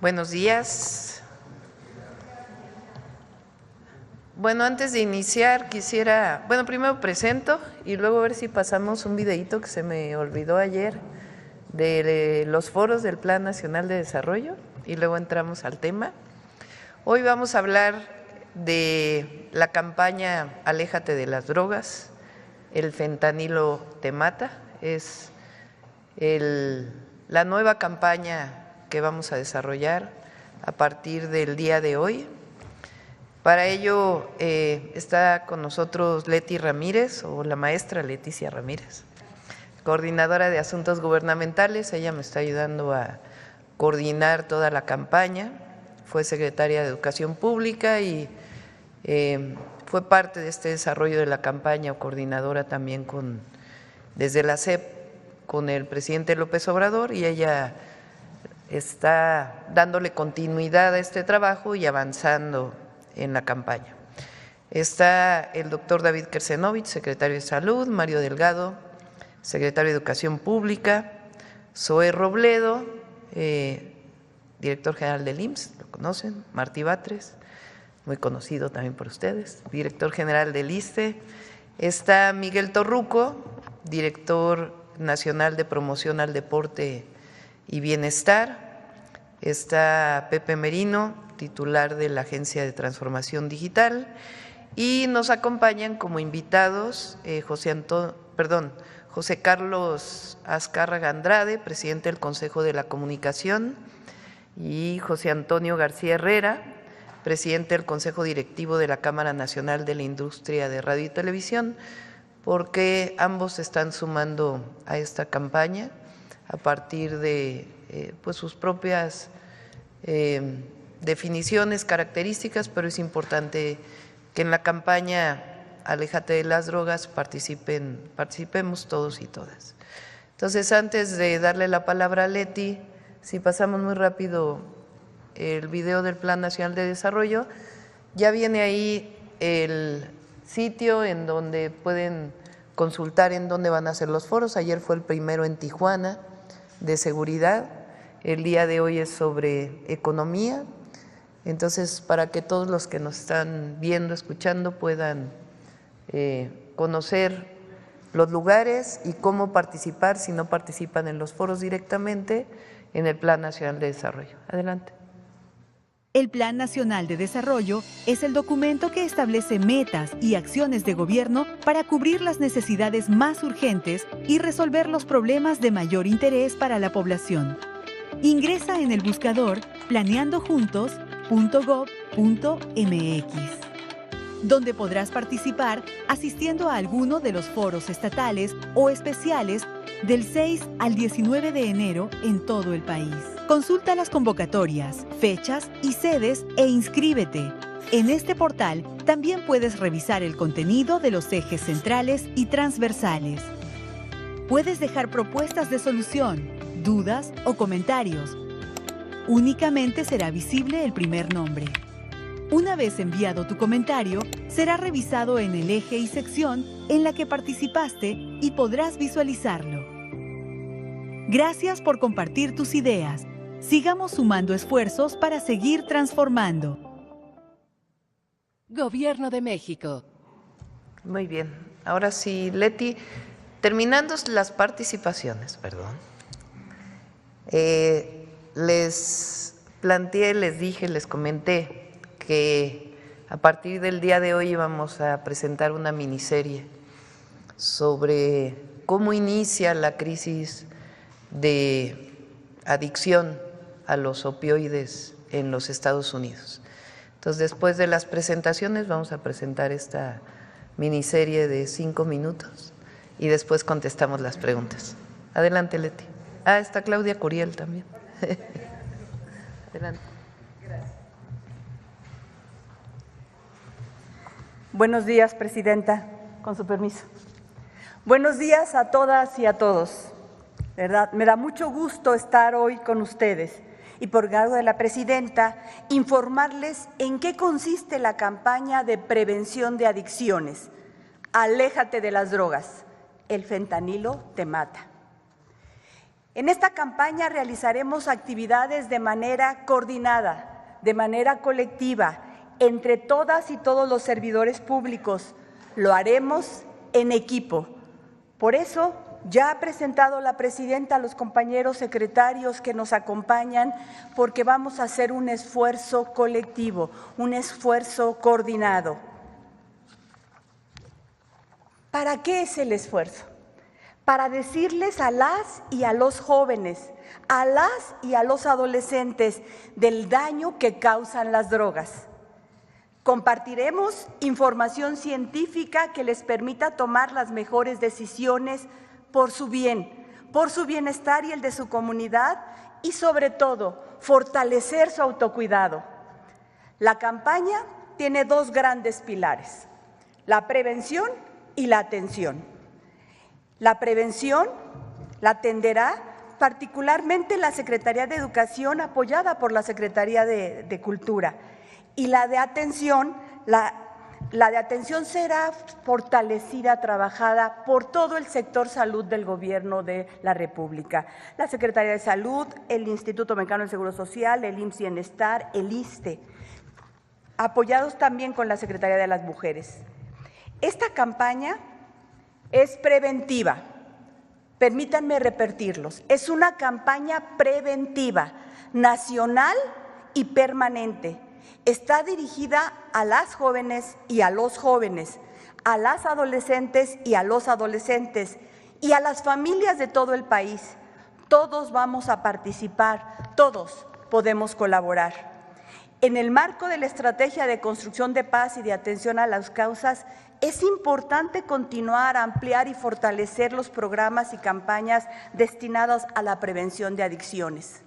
Buenos días. Bueno, antes de iniciar quisiera, primero presento y luego ver si pasamos un videíto que se me olvidó ayer de los foros del Plan Nacional de Desarrollo y luego entramos al tema. Hoy vamos a hablar de la campaña Aléjate de las drogas, el fentanilo te mata. Es la nueva campaña que vamos a desarrollar a partir del día de hoy. Para ello está con nosotros Leti Ramírez, o la maestra Leticia Ramírez, coordinadora de Asuntos Gubernamentales. Ella me está ayudando a coordinar toda la campaña. Fue secretaria de Educación Pública y fue parte de este desarrollo de la campaña, o coordinadora también desde la SEP con el presidente López Obrador, y ella está dándole continuidad a este trabajo y avanzando en la campaña. Está el doctor David Kersenovich, secretario de Salud, Mario Delgado, secretario de Educación Pública, Zoé Robledo, director general del IMSS, lo conocen, Martí Batres, muy conocido también por ustedes, director general del ISSSTE. Está Miguel Torruco, director nacional de Promoción al Deporte y Bienestar. Está Pepe Merino, titular de la Agencia de Transformación Digital, y nos acompañan como invitados José Carlos Azcárraga Andrade, presidente del Consejo de la Comunicación, y José Antonio García Herrera, presidente del Consejo Directivo de la Cámara Nacional de la Industria de Radio y Televisión, porque ambos se están sumando a esta campaña a partir de sus propias definiciones, características, pero es importante que en la campaña Aléjate de las drogas participemos todos y todas. Entonces, antes de darle la palabra a Leti, si pasamos muy rápido el video del Plan Nacional de Desarrollo, ya viene ahí el sitio en donde pueden consultar en dónde van a ser los foros. Ayer fue el primero en Tijuana, de seguridad. El día de hoy es sobre economía. Entonces, para que todos los que nos están viendo, escuchando, puedan conocer los lugares y cómo participar, si no participan en los foros directamente, en el Plan Nacional de Desarrollo. Adelante. El Plan Nacional de Desarrollo es el documento que establece metas y acciones de gobierno para cubrir las necesidades más urgentes y resolver los problemas de mayor interés para la población. Ingresa en el buscador planeandojuntos.gov.mx, donde podrás participar asistiendo a alguno de los foros estatales o especiales del 6 al 19 de enero en todo el país. Consulta las convocatorias, fechas y sedes e inscríbete. En este portal también puedes revisar el contenido de los ejes centrales y transversales. Puedes dejar propuestas de solución, dudas o comentarios. Únicamente será visible el primer nombre. Una vez enviado tu comentario, será revisado en el eje y sección en la que participaste y podrás visualizarlo. Gracias por compartir tus ideas. Sigamos sumando esfuerzos para seguir transformando. Gobierno de México. Muy bien. Ahora sí, Leti, terminando las participaciones, les planteé, les comenté que a partir del día de hoy vamos a presentar una miniserie sobre cómo inicia la crisis de adicción a los opioides en los Estados Unidos. Entonces, después de las presentaciones vamos a presentar esta miniserie de 5 minutos y después contestamos las preguntas. Adelante, Leti. Está Claudia Curiel también. Adelante. Gracias. Buenos días, Presidenta, con su permiso. Buenos días a todas y a todos. ¿Verdad? Me da mucho gusto estar hoy con ustedes y, por cargo de la Presidenta, informarles en qué consiste la campaña de prevención de adicciones. Aléjate de las drogas, el fentanilo te mata. En esta campaña realizaremos actividades de manera coordinada, de manera colectiva, entre todas y todos los servidores públicos. Lo haremos en equipo. Por eso, ya ha presentado la presidenta a los compañeros secretarios que nos acompañan, porque vamos a hacer un esfuerzo colectivo, un esfuerzo coordinado. ¿Para qué es el esfuerzo? Para decirles a las y a los jóvenes, a las y a los adolescentes del daño que causan las drogas. Compartiremos información científica que les permita tomar las mejores decisiones por su bien, por su bienestar y el de su comunidad y, sobre todo, fortalecer su autocuidado. La campaña tiene dos grandes pilares: la prevención y la atención. La prevención la atenderá particularmente la Secretaría de Educación, apoyada por la Secretaría de Cultura, y la de atención, la de atención será fortalecida, trabajada por todo el sector salud del Gobierno de la República. La Secretaría de Salud, el Instituto Mexicano del Seguro Social, el IMSS Bienestar, el ISSSTE, apoyados también con la Secretaría de las Mujeres. Esta campaña es preventiva, permítanme repetirlos, es una campaña preventiva, nacional y permanente. Está dirigida a las jóvenes y a los jóvenes, a las adolescentes y a los adolescentes y a las familias de todo el país. Todos vamos a participar, todos podemos colaborar. En el marco de la estrategia de construcción de paz y de atención a las causas, es importante continuar, ampliar y fortalecer los programas y campañas destinados a la prevención de adicciones.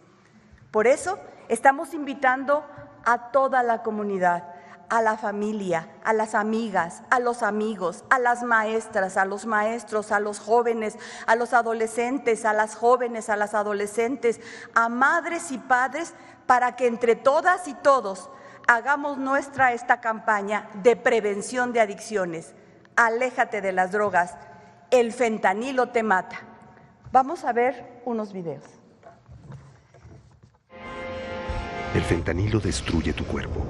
Por eso, estamos invitando a toda la comunidad, a la familia, a las amigas, a los amigos, a las maestras, a los maestros, a los jóvenes, a los adolescentes, a las jóvenes, a las adolescentes, a madres y padres, para que entre todas y todos hagamos nuestra esta campaña de prevención de adicciones. Aléjate de las drogas, el fentanilo te mata. Vamos a ver unos videos. El fentanilo destruye tu cuerpo.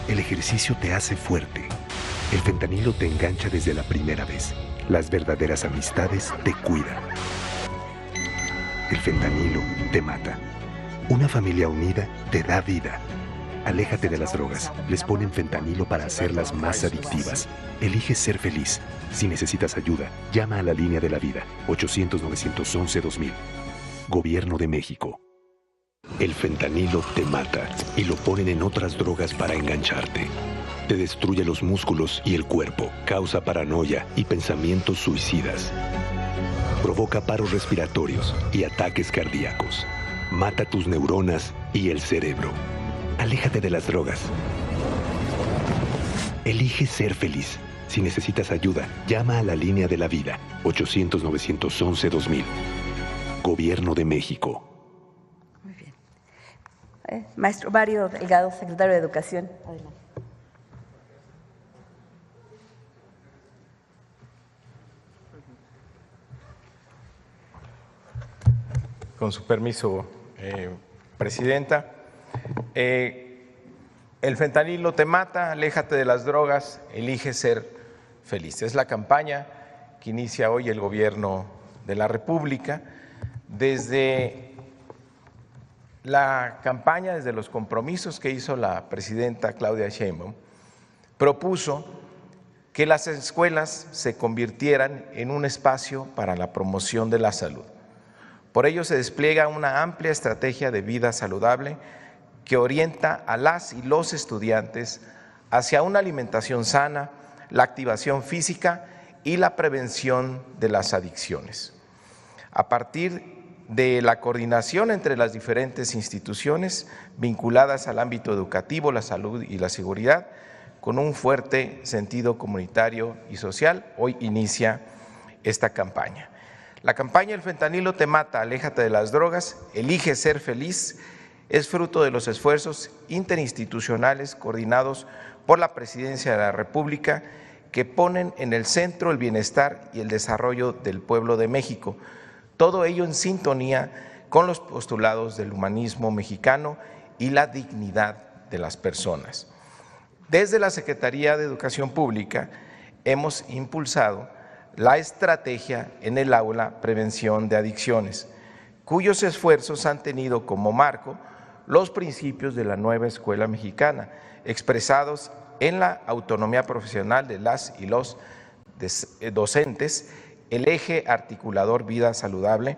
El ejercicio te hace fuerte. El fentanilo te engancha desde la primera vez. Las verdaderas amistades te cuidan. El fentanilo te mata. Una familia unida te da vida. Aléjate de las drogas. Les ponen fentanilo para hacerlas más adictivas. Elige ser feliz. Si necesitas ayuda, llama a la línea de la vida, 800-911-2000. Gobierno de México. El fentanilo te mata y lo ponen en otras drogas para engancharte. Te destruye los músculos y el cuerpo, causa paranoia y pensamientos suicidas. Provoca paros respiratorios y ataques cardíacos. Mata tus neuronas y el cerebro. Aléjate de las drogas. Elige ser feliz. Si necesitas ayuda, llama a la línea de la vida, 800-911-2000. Gobierno de México. Muy bien. Maestro Mario Delgado, secretario de Educación. Adelante. Con su permiso, Presidenta. El fentanilo te mata, aléjate de las drogas, elige ser feliz. Es la campaña que inicia hoy el Gobierno de la República. Desde la campaña, desde los compromisos que hizo la presidenta Claudia Sheinbaum, propuso que las escuelas se convirtieran en un espacio para la promoción de la salud. Por ello se despliega una amplia estrategia de vida saludable que orienta a las y los estudiantes hacia una alimentación sana, la activación física y la prevención de las adicciones. A partir de la coordinación entre las diferentes instituciones vinculadas al ámbito educativo, la salud y la seguridad, con un fuerte sentido comunitario y social, hoy inicia esta campaña. La campaña El fentanilo te mata, aléjate de las drogas, elige ser feliz, es fruto de los esfuerzos interinstitucionales coordinados por la Presidencia de la República que ponen en el centro el bienestar y el desarrollo del pueblo de México, Todo ello en sintonía con los postulados del humanismo mexicano y la dignidad de las personas. Desde la Secretaría de Educación Pública hemos impulsado la estrategia en el aula Prevención de Adicciones, cuyos esfuerzos han tenido como marco los principios de la nueva escuela mexicana, expresados en la autonomía profesional de las y los docentes, el eje articulador vida saludable.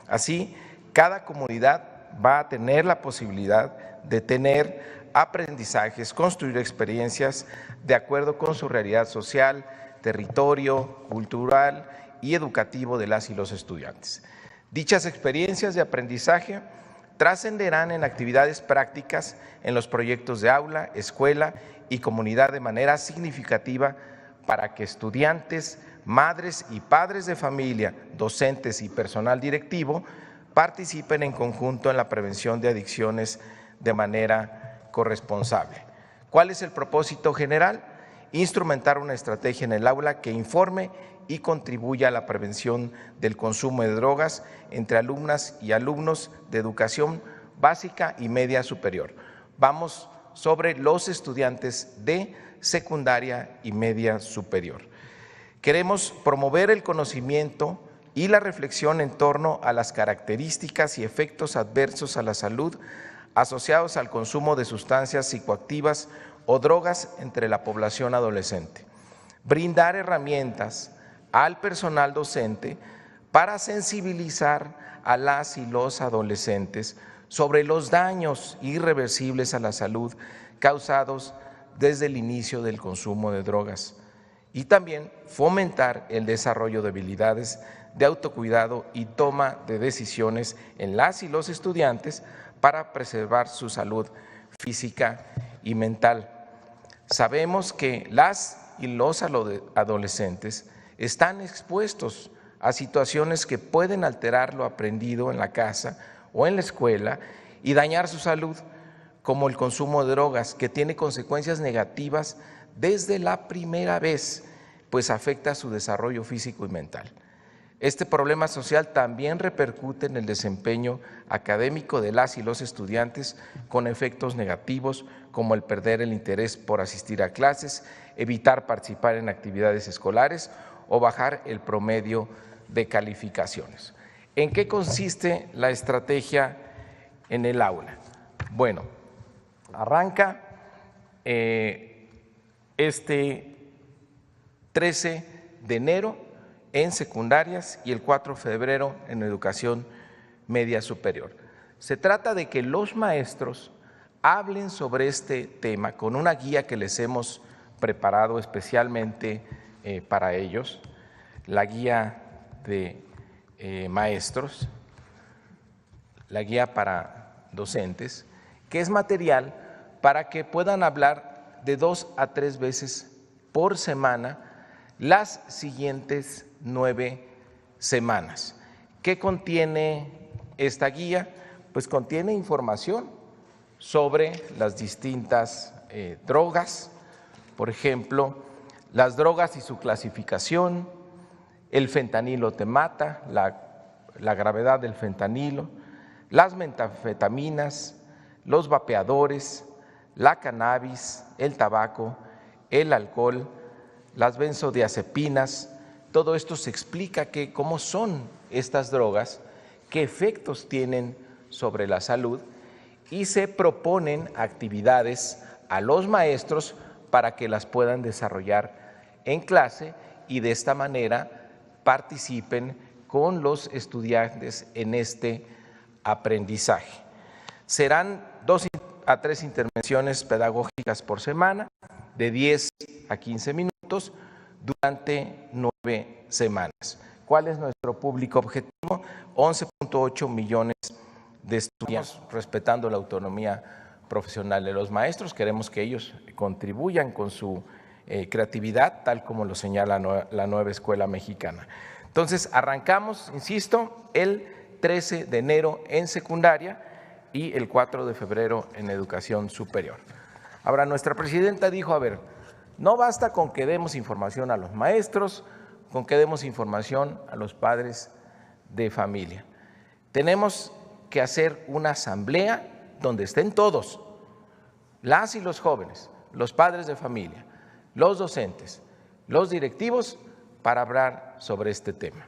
Así, cada comunidad va a tener la posibilidad de tener aprendizajes, construir experiencias de acuerdo con su realidad social, territorio, cultural y educativo de las y los estudiantes. Dichas experiencias de aprendizaje trascenderán en actividades prácticas en los proyectos de aula, escuela y comunidad de manera significativa para que estudiantes, madres y padres de familia, docentes y personal directivo participen en conjunto en la prevención de adicciones de manera corresponsable. ¿Cuál es el propósito general? Instrumentar una estrategia en el aula que informe y contribuya a la prevención del consumo de drogas entre alumnas y alumnos de educación básica y media superior. Vamos sobre los estudiantes de secundaria y media superior. Queremos promover el conocimiento y la reflexión en torno a las características y efectos adversos a la salud asociados al consumo de sustancias psicoactivas o drogas entre la población adolescente. Brindar herramientas al personal docente para sensibilizar a las y los adolescentes sobre los daños irreversibles a la salud causados desde el inicio del consumo de drogas y también fomentar el desarrollo de habilidades de autocuidado y toma de decisiones en las y los estudiantes para preservar su salud física y mental. Sabemos que las y los adolescentes están expuestos a situaciones que pueden alterar lo aprendido en la casa o en la escuela y dañar su salud, como el consumo de drogas, que tiene consecuencias negativas desde la primera vez, pues afecta su desarrollo físico y mental. Este problema social también repercute en el desempeño académico de las y los estudiantes con efectos negativos como el perder el interés por asistir a clases, evitar participar en actividades escolares o bajar el promedio de calificaciones. ¿En qué consiste la estrategia en el aula? Bueno, arranca este 13 de enero en secundarias y el 4 de febrero en educación media superior. Se trata de que los maestros hablen sobre este tema con una guía que les hemos preparado especialmente para ellos, la guía de maestros, la guía para docentes, que es material para que puedan hablar de 2 a 3 veces por semana las siguientes 9 semanas. ¿Qué contiene esta guía? Pues contiene información sobre las distintas drogas, por ejemplo, las drogas y su clasificación, el fentanilo te mata, la gravedad del fentanilo, las metanfetaminas, los vapeadores, la cannabis, el tabaco, el alcohol, las benzodiazepinas. Todo esto se explica cómo son estas drogas, qué efectos tienen sobre la salud y se proponen actividades a los maestros para que las puedan desarrollar en clase y de esta manera participen con los estudiantes en este aprendizaje. Serán 2 a 3 intervenciones pedagógicas por semana, de 10 a 15 minutos, durante 9 semanas. ¿Cuál es nuestro público objetivo? 11.8 millones de estudiantes, respetando la autonomía profesional de los maestros. Queremos que ellos contribuyan con su creatividad, tal como lo señala la nueva escuela mexicana. Entonces, arrancamos, insisto, el 13 de enero en secundaria y el 4 de febrero en educación superior. Ahora, nuestra presidenta dijo, a ver, no basta con que demos información a los maestros, con que demos información a los padres de familia. Tenemos que hacer una asamblea donde estén todos, las y los jóvenes, los padres de familia, los docentes, los directivos, para hablar sobre este tema.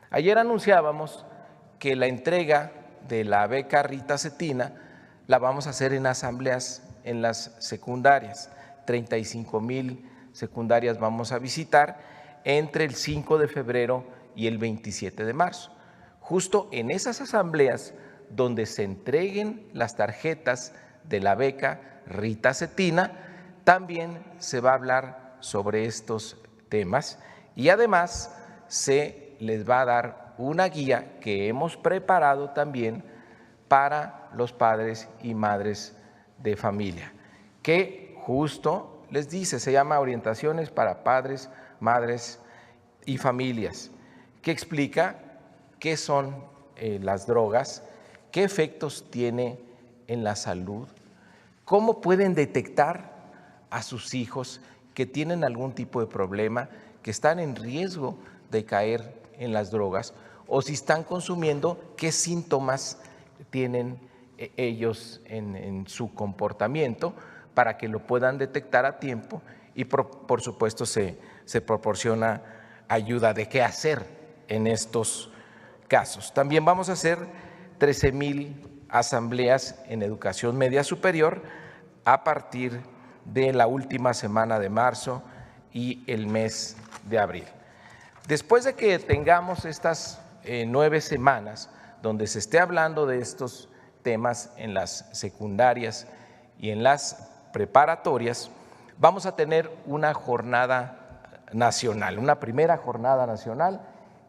Ayer anunciábamos que la entrega de la beca Rita Cetina la vamos a hacer en asambleas en las secundarias. 35,000 secundarias vamos a visitar entre el 5 de febrero y el 27 de marzo. Justo en esas asambleas donde se entreguen las tarjetas de la beca Rita Cetina, también se va a hablar sobre estos temas y además se les va a dar una guía que hemos preparado también para los padres y madres de familia, que justo les dice, se llama Orientaciones para Padres, Madres y Familias, que explica qué son las drogas, qué efectos tiene en la salud, cómo pueden detectar a sus hijos que tienen algún tipo de problema, que están en riesgo de caer en las drogas, o si están consumiendo, qué síntomas tienen ellos en su comportamiento para que lo puedan detectar a tiempo y por supuesto se proporciona ayuda de qué hacer en estos casos. También vamos a hacer 13,000 asambleas en educación media superior a partir de la última semana de marzo y el mes de abril. Después de que tengamos estas 9 semanas donde se esté hablando de estos temas en las secundarias y en las preparatorias, vamos a tener una jornada nacional, una primera jornada nacional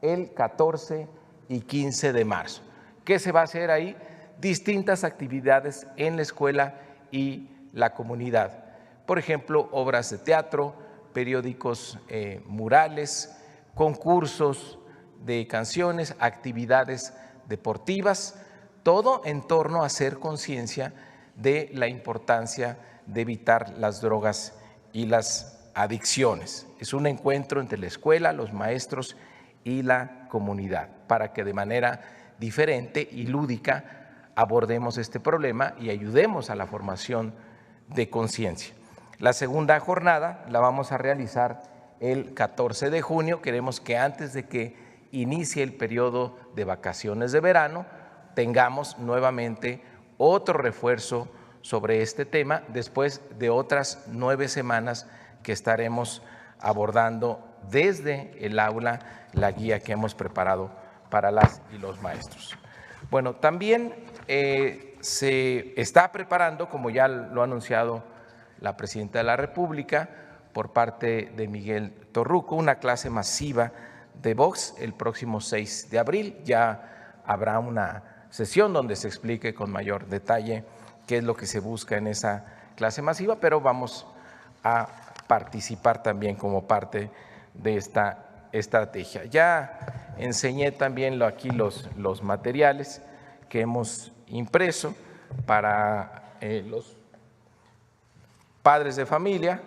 el 14 y 15 de marzo. ¿Qué se va a hacer ahí? Distintas actividades en la escuela y la comunidad. Por ejemplo, obras de teatro, periódicos murales, concursos de canciones, actividades deportivas, todo en torno a hacer conciencia de la importancia de evitar las drogas y las adicciones. Es un encuentro entre la escuela, los maestros y la comunidad para que de manera diferente y lúdica abordemos este problema y ayudemos a la formación de conciencia. La segunda jornada la vamos a realizar el 14 de junio. Queremos que antes de que inicie el periodo de vacaciones de verano tengamos nuevamente otro refuerzo sobre este tema después de otras 9 semanas que estaremos abordando desde el aula la guía que hemos preparado para las y los maestros. Bueno, también se está preparando, como ya lo ha anunciado la Presidenta de la República, por parte de Miguel Torruco, una clase masiva de box el próximo 6 de abril. Ya habrá una sesión donde se explique con mayor detalle qué es lo que se busca en esa clase masiva, pero vamos a participar también como parte de esta estrategia. Ya enseñé también aquí los materiales que hemos impreso para los padres de familia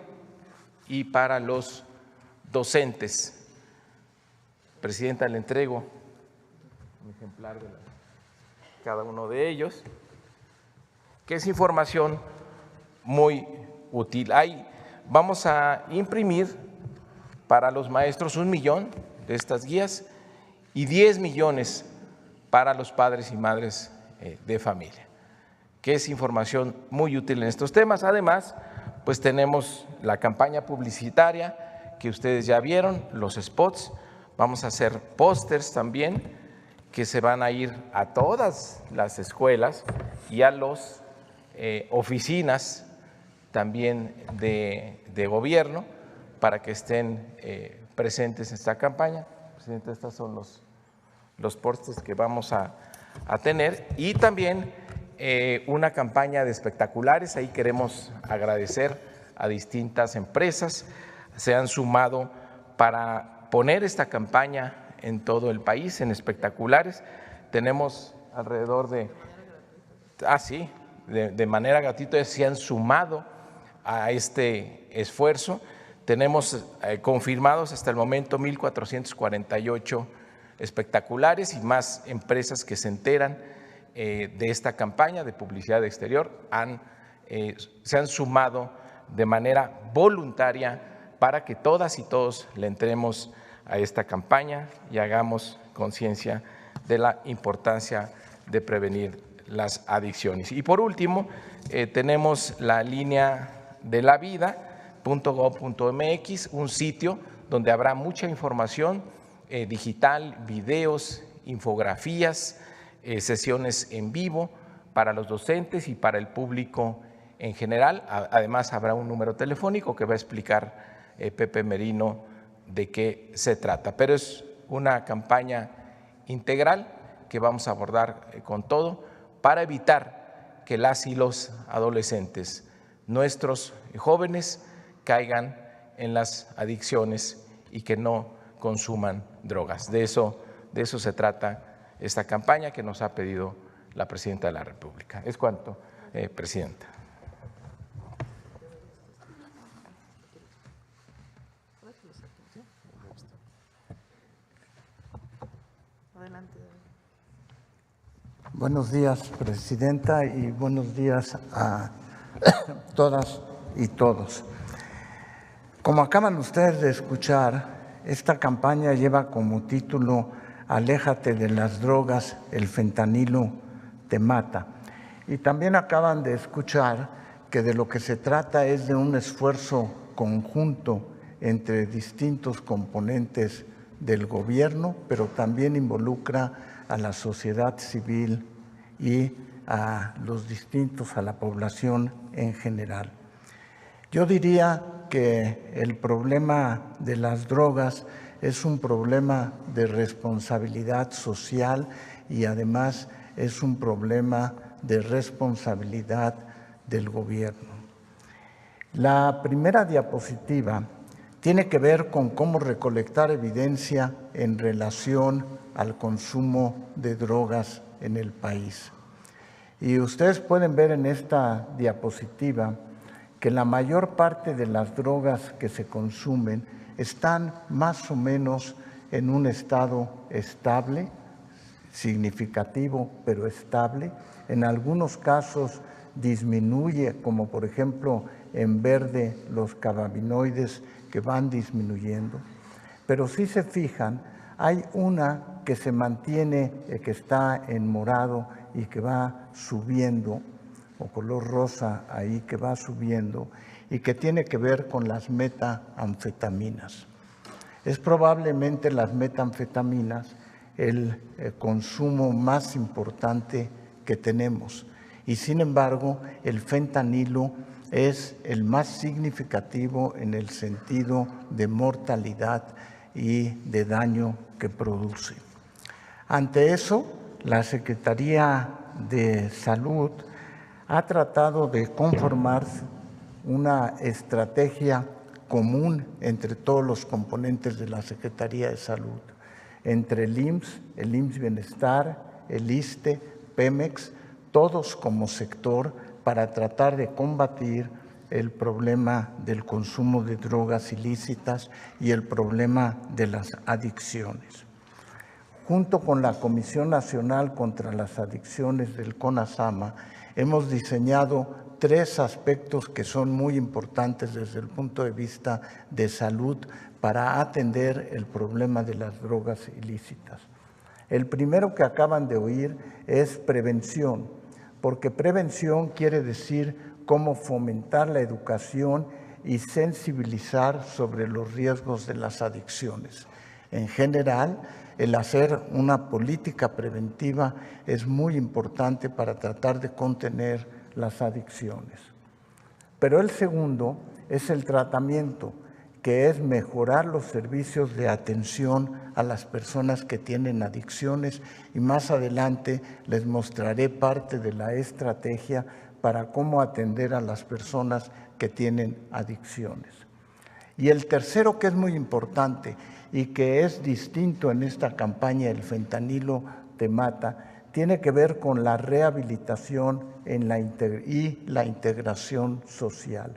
y para los docentes. Presidenta, le entrego un ejemplar de cada uno de ellos, que es información muy útil. Vamos a imprimir para los maestros 1 millón de estas guías y 10 millones para los padres y madres de familia, que es información muy útil en estos temas. Además, pues tenemos la campaña publicitaria que ustedes ya vieron, los spots. Vamos a hacer pósters también que se van a ir a todas las escuelas y a las oficinas también de gobierno para que estén presentes en esta campaña. Presidenta, estos son los pósters que vamos a tener y también una campaña de espectaculares. Ahí queremos agradecer a distintas empresas, se han sumado para poner esta campaña en todo el país, en espectaculares. Tenemos alrededor de manera gratuita, se han sumado a este esfuerzo. Tenemos confirmados hasta el momento 1,448 espectaculares y más empresas que se enteran de esta campaña de publicidad exterior se han sumado de manera voluntaria para que todas y todos le entremos a esta campaña y hagamos conciencia de la importancia de prevenir las adicciones. Y por último, tenemos la línea de la vida.gov.mx, un sitio donde habrá mucha información digital, videos, infografías, sesiones en vivo para los docentes y para el público en general. Además, habrá un número telefónico que va a explicar Pepe Merino de qué se trata. Pero es una campaña integral que vamos a abordar con todo para evitar que las y los adolescentes, nuestros jóvenes, caigan en las adicciones y que no consuman drogas. De eso se trata esta campaña que nos ha pedido la Presidenta de la República. Es cuanto, Presidenta. Buenos días, Presidenta, y buenos días a todas y todos. Como acaban ustedes de escuchar, esta campaña lleva como título Aléjate de las drogas, el fentanilo te mata. Y también acaban de escuchar que de lo que se trata es de un esfuerzo conjunto entre distintos componentes del gobierno, pero también involucra a la sociedad civil y a la población en general. Yo diría que el problema de las drogas es un problema de responsabilidad social y además es un problema de responsabilidad del gobierno. La primera diapositiva tiene que ver con cómo recolectar evidencia en relación al consumo de drogas en el país. Y ustedes pueden ver en esta diapositiva que la mayor parte de las drogas que se consumen están más o menos en un estado estable, significativo pero estable. En algunos casos disminuye, como por ejemplo en verde los cannabinoides que van disminuyendo. Pero si se fijan, hay una que se mantiene, que está en morado y que va subiendo, o color rosa ahí que va subiendo, y que tiene que ver con las metanfetaminas. Es probablemente las metanfetaminas el consumo más importante que tenemos, y sin embargo el fentanilo es el más significativo en el sentido de mortalidad y de daño que produce. Ante eso, la Secretaría de Salud ha tratado de conformar una estrategia común entre todos los componentes de la Secretaría de Salud, entre el IMSS Bienestar, el ISSSTE, Pemex, todos como sector para tratar de combatir el problema del consumo de drogas ilícitas y el problema de las adicciones. Junto con la Comisión Nacional contra las Adicciones del CONASAMA, hemos diseñado 3 aspectos que son muy importantes desde el punto de vista de salud para atender el problema de las drogas ilícitas. El primero que acaban de oír es prevención, porque prevención quiere decir cómo fomentar la educación y sensibilizar sobre los riesgos de las adicciones. En general, el hacer una política preventiva es muy importante para tratar de contener las adicciones. Pero el segundo es el tratamiento, que es mejorar los servicios de atención a las personas que tienen adicciones, y más adelante les mostraré parte de la estrategia para cómo atender a las personas que tienen adicciones. Y el tercero, que es muy importante y que es distinto en esta campaña, el fentanilo te mata, tiene que ver con la rehabilitación y la integración social.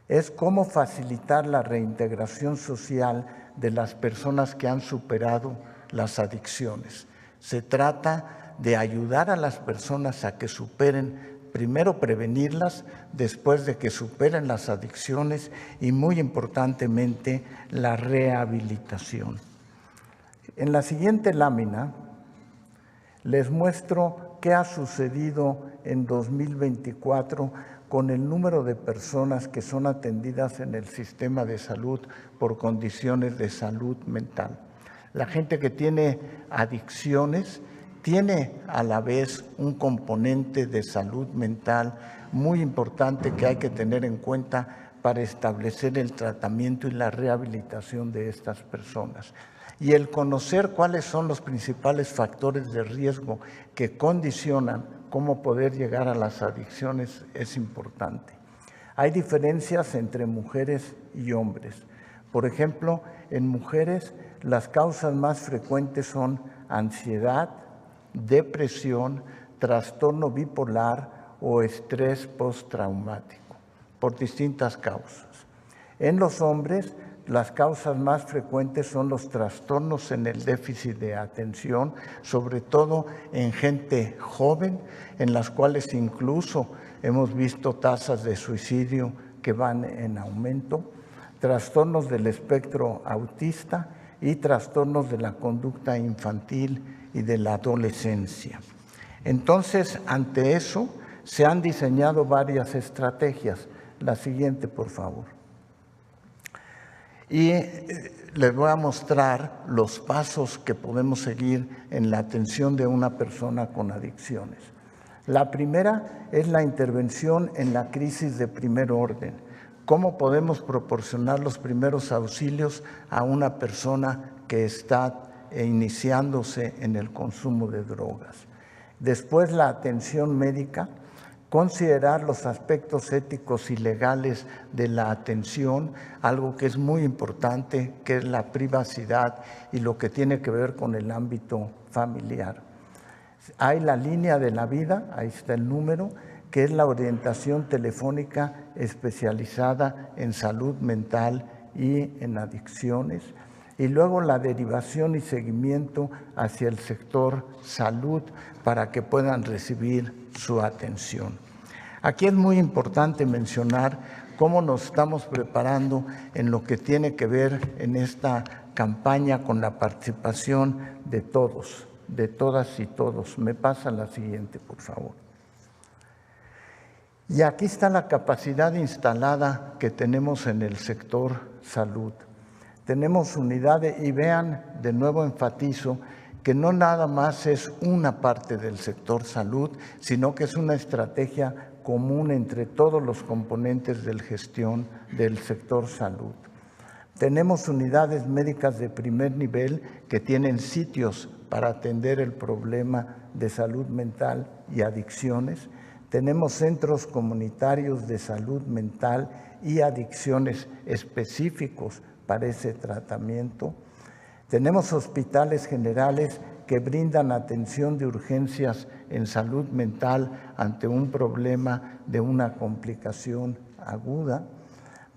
Es cómo facilitar la reintegración social de las personas que han superado las adicciones. Se trata de ayudar a las personas a que superen, primero prevenirlas, después de que superen las adicciones y muy importantemente la rehabilitación. En la siguiente lámina les muestro qué ha sucedido en 2024 con el número de personas que son atendidas en el sistema de salud por condiciones de salud mental. La gente que tiene adicciones tiene a la vez un componente de salud mental muy importante que hay que tener en cuenta para establecer el tratamiento y la rehabilitación de estas personas. Y el conocer cuáles son los principales factores de riesgo que condicionan cómo poder llegar a las adicciones es importante. Hay diferencias entre mujeres y hombres. Por ejemplo, en mujeres las causas más frecuentes son ansiedad, depresión, trastorno bipolar o estrés postraumático, por distintas causas. En los hombres, las causas más frecuentes son los trastornos en el déficit de atención, sobre todo en gente joven, en las cuales incluso hemos visto tasas de suicidio que van en aumento, trastornos del espectro autista y trastornos de la conducta infantil y de la adolescencia. Entonces, ante eso, se han diseñado varias estrategias. La siguiente, por favor. Y les voy a mostrar los pasos que podemos seguir en la atención de una persona con adicciones. La primera es la intervención en la crisis de primer orden. ¿Cómo podemos proporcionar los primeros auxilios a una persona que está iniciándose en el consumo de drogas? Después, la atención médica. Considerar los aspectos éticos y legales de la atención, algo que es muy importante, que es la privacidad y lo que tiene que ver con el ámbito familiar. Hay la línea de la vida, ahí está el número, que es la orientación telefónica especializada en salud mental y en adicciones. Y luego la derivación y seguimiento hacia el sector salud para que puedan recibir su atención. Aquí es muy importante mencionar cómo nos estamos preparando en lo que tiene que ver en esta campaña con la participación de todos, de todas y todos. Me pasa la siguiente, por favor. Y aquí está la capacidad instalada que tenemos en el sector salud. Tenemos unidades y vean, de nuevo enfatizo, que no nada más es una parte del sector salud, sino que es una estrategia común entre todos los componentes de gestión del sector salud. Tenemos unidades médicas de primer nivel que tienen sitios para atender el problema de salud mental y adicciones. Tenemos centros comunitarios de salud mental y adicciones específicos para ese tratamiento. Tenemos hospitales generales que brindan atención de urgencias en salud mental ante un problema de una complicación aguda.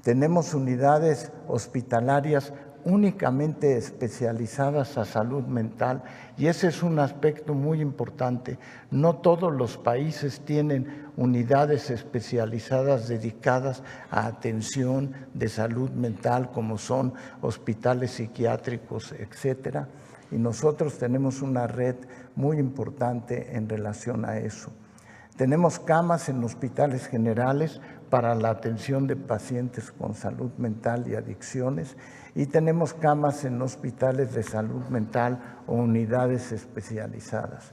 Tenemos unidades hospitalarias únicamente especializadas a salud mental y ese es un aspecto muy importante. No todos los países tienen unidades especializadas dedicadas a atención de salud mental como son hospitales psiquiátricos, etcétera. Y nosotros tenemos una red muy importante en relación a eso. Tenemos camas en hospitales generales para la atención de pacientes con salud mental y adicciones y tenemos camas en hospitales de salud mental o unidades especializadas.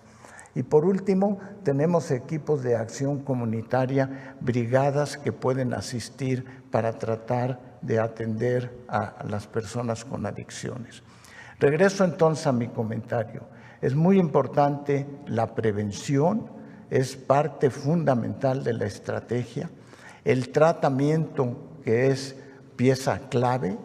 Y por último, tenemos equipos de acción comunitaria, brigadas que pueden asistir para tratar de atender a las personas con adicciones. Regreso entonces a mi comentario. Es muy importante la prevención, es parte fundamental de la estrategia, el tratamiento que es pieza clave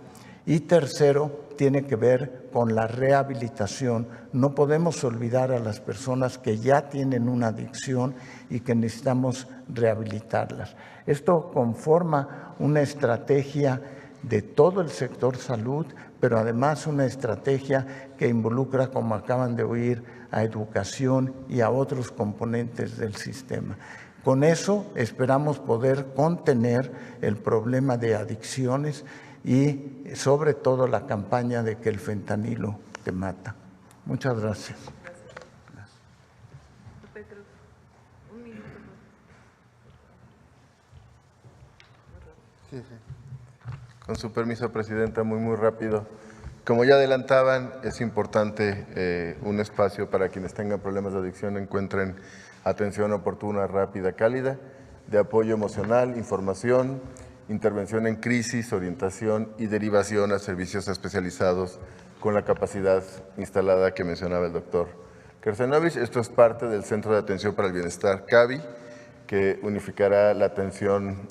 y tercero tiene que ver con la rehabilitación. No podemos olvidar a las personas que ya tienen una adicción y que necesitamos rehabilitarlas. Esto conforma una estrategia de todo el sector salud, pero además una estrategia que involucra, como acaban de oír, a educación y a otros componentes del sistema. Con eso esperamos poder contener el problema de adicciones y sobre todo la campaña de que el fentanilo te mata. Muchas gracias. Sí. Con su permiso, Presidenta, muy rápido. Como ya adelantaban, es importante un espacio para quienes tengan problemas de adicción encuentren atención oportuna, rápida, cálida, de apoyo emocional, información, intervención en crisis, orientación y derivación a servicios especializados con la capacidad instalada que mencionaba el doctor Kersenovich. Esto es parte del Centro de Atención para el Bienestar CABI, que unificará la atención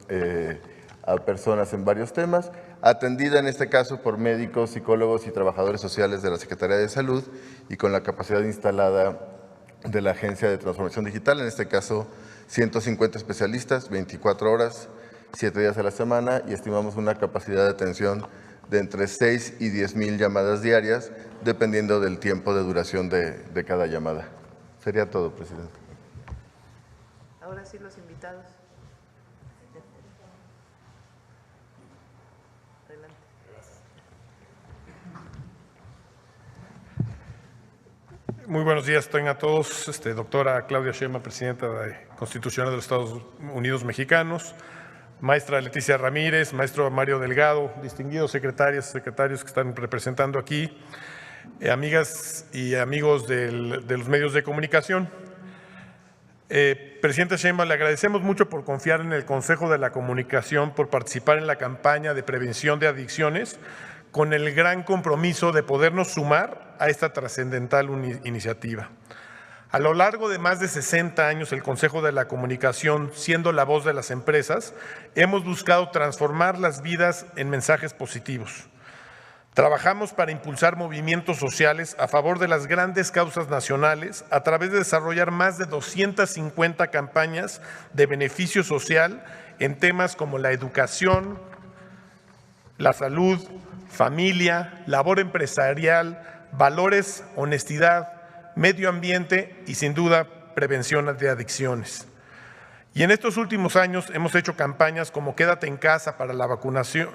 a personas en varios temas, atendida en este caso por médicos, psicólogos y trabajadores sociales de la Secretaría de Salud y con la capacidad instalada de la Agencia de Transformación Digital, en este caso 150 especialistas, 24 horas, 7 días a la semana, y estimamos una capacidad de atención de entre 6 y 10,000 llamadas diarias, dependiendo del tiempo de duración de cada llamada. Sería todo, Presidente. Ahora sí, los invitados. Adelante. Muy buenos días tengan todos. Doctora Claudia Sheinbaum, presidenta constitucional de los Estados Unidos mexicanos, maestra Leticia Ramírez, maestro Mario Delgado, distinguidos secretarios que están representando aquí, amigas y amigos de los medios de comunicación. Presidenta Sheinbaum, le agradecemos mucho por confiar en el Consejo de la Comunicación, por participar en la campaña de prevención de adicciones, con el gran compromiso de podernos sumar a esta trascendental iniciativa. A lo largo de más de 60 años, el Consejo de la Comunicación, siendo la voz de las empresas, hemos buscado transformar las vidas en mensajes positivos. Trabajamos para impulsar movimientos sociales a favor de las grandes causas nacionales a través de desarrollar más de 250 campañas de beneficio social en temas como la educación, la salud, familia, labor empresarial, valores, honestidad, medio ambiente y, sin duda, prevención de adicciones. Y en estos últimos años hemos hecho campañas como Quédate en casa para la vacunación,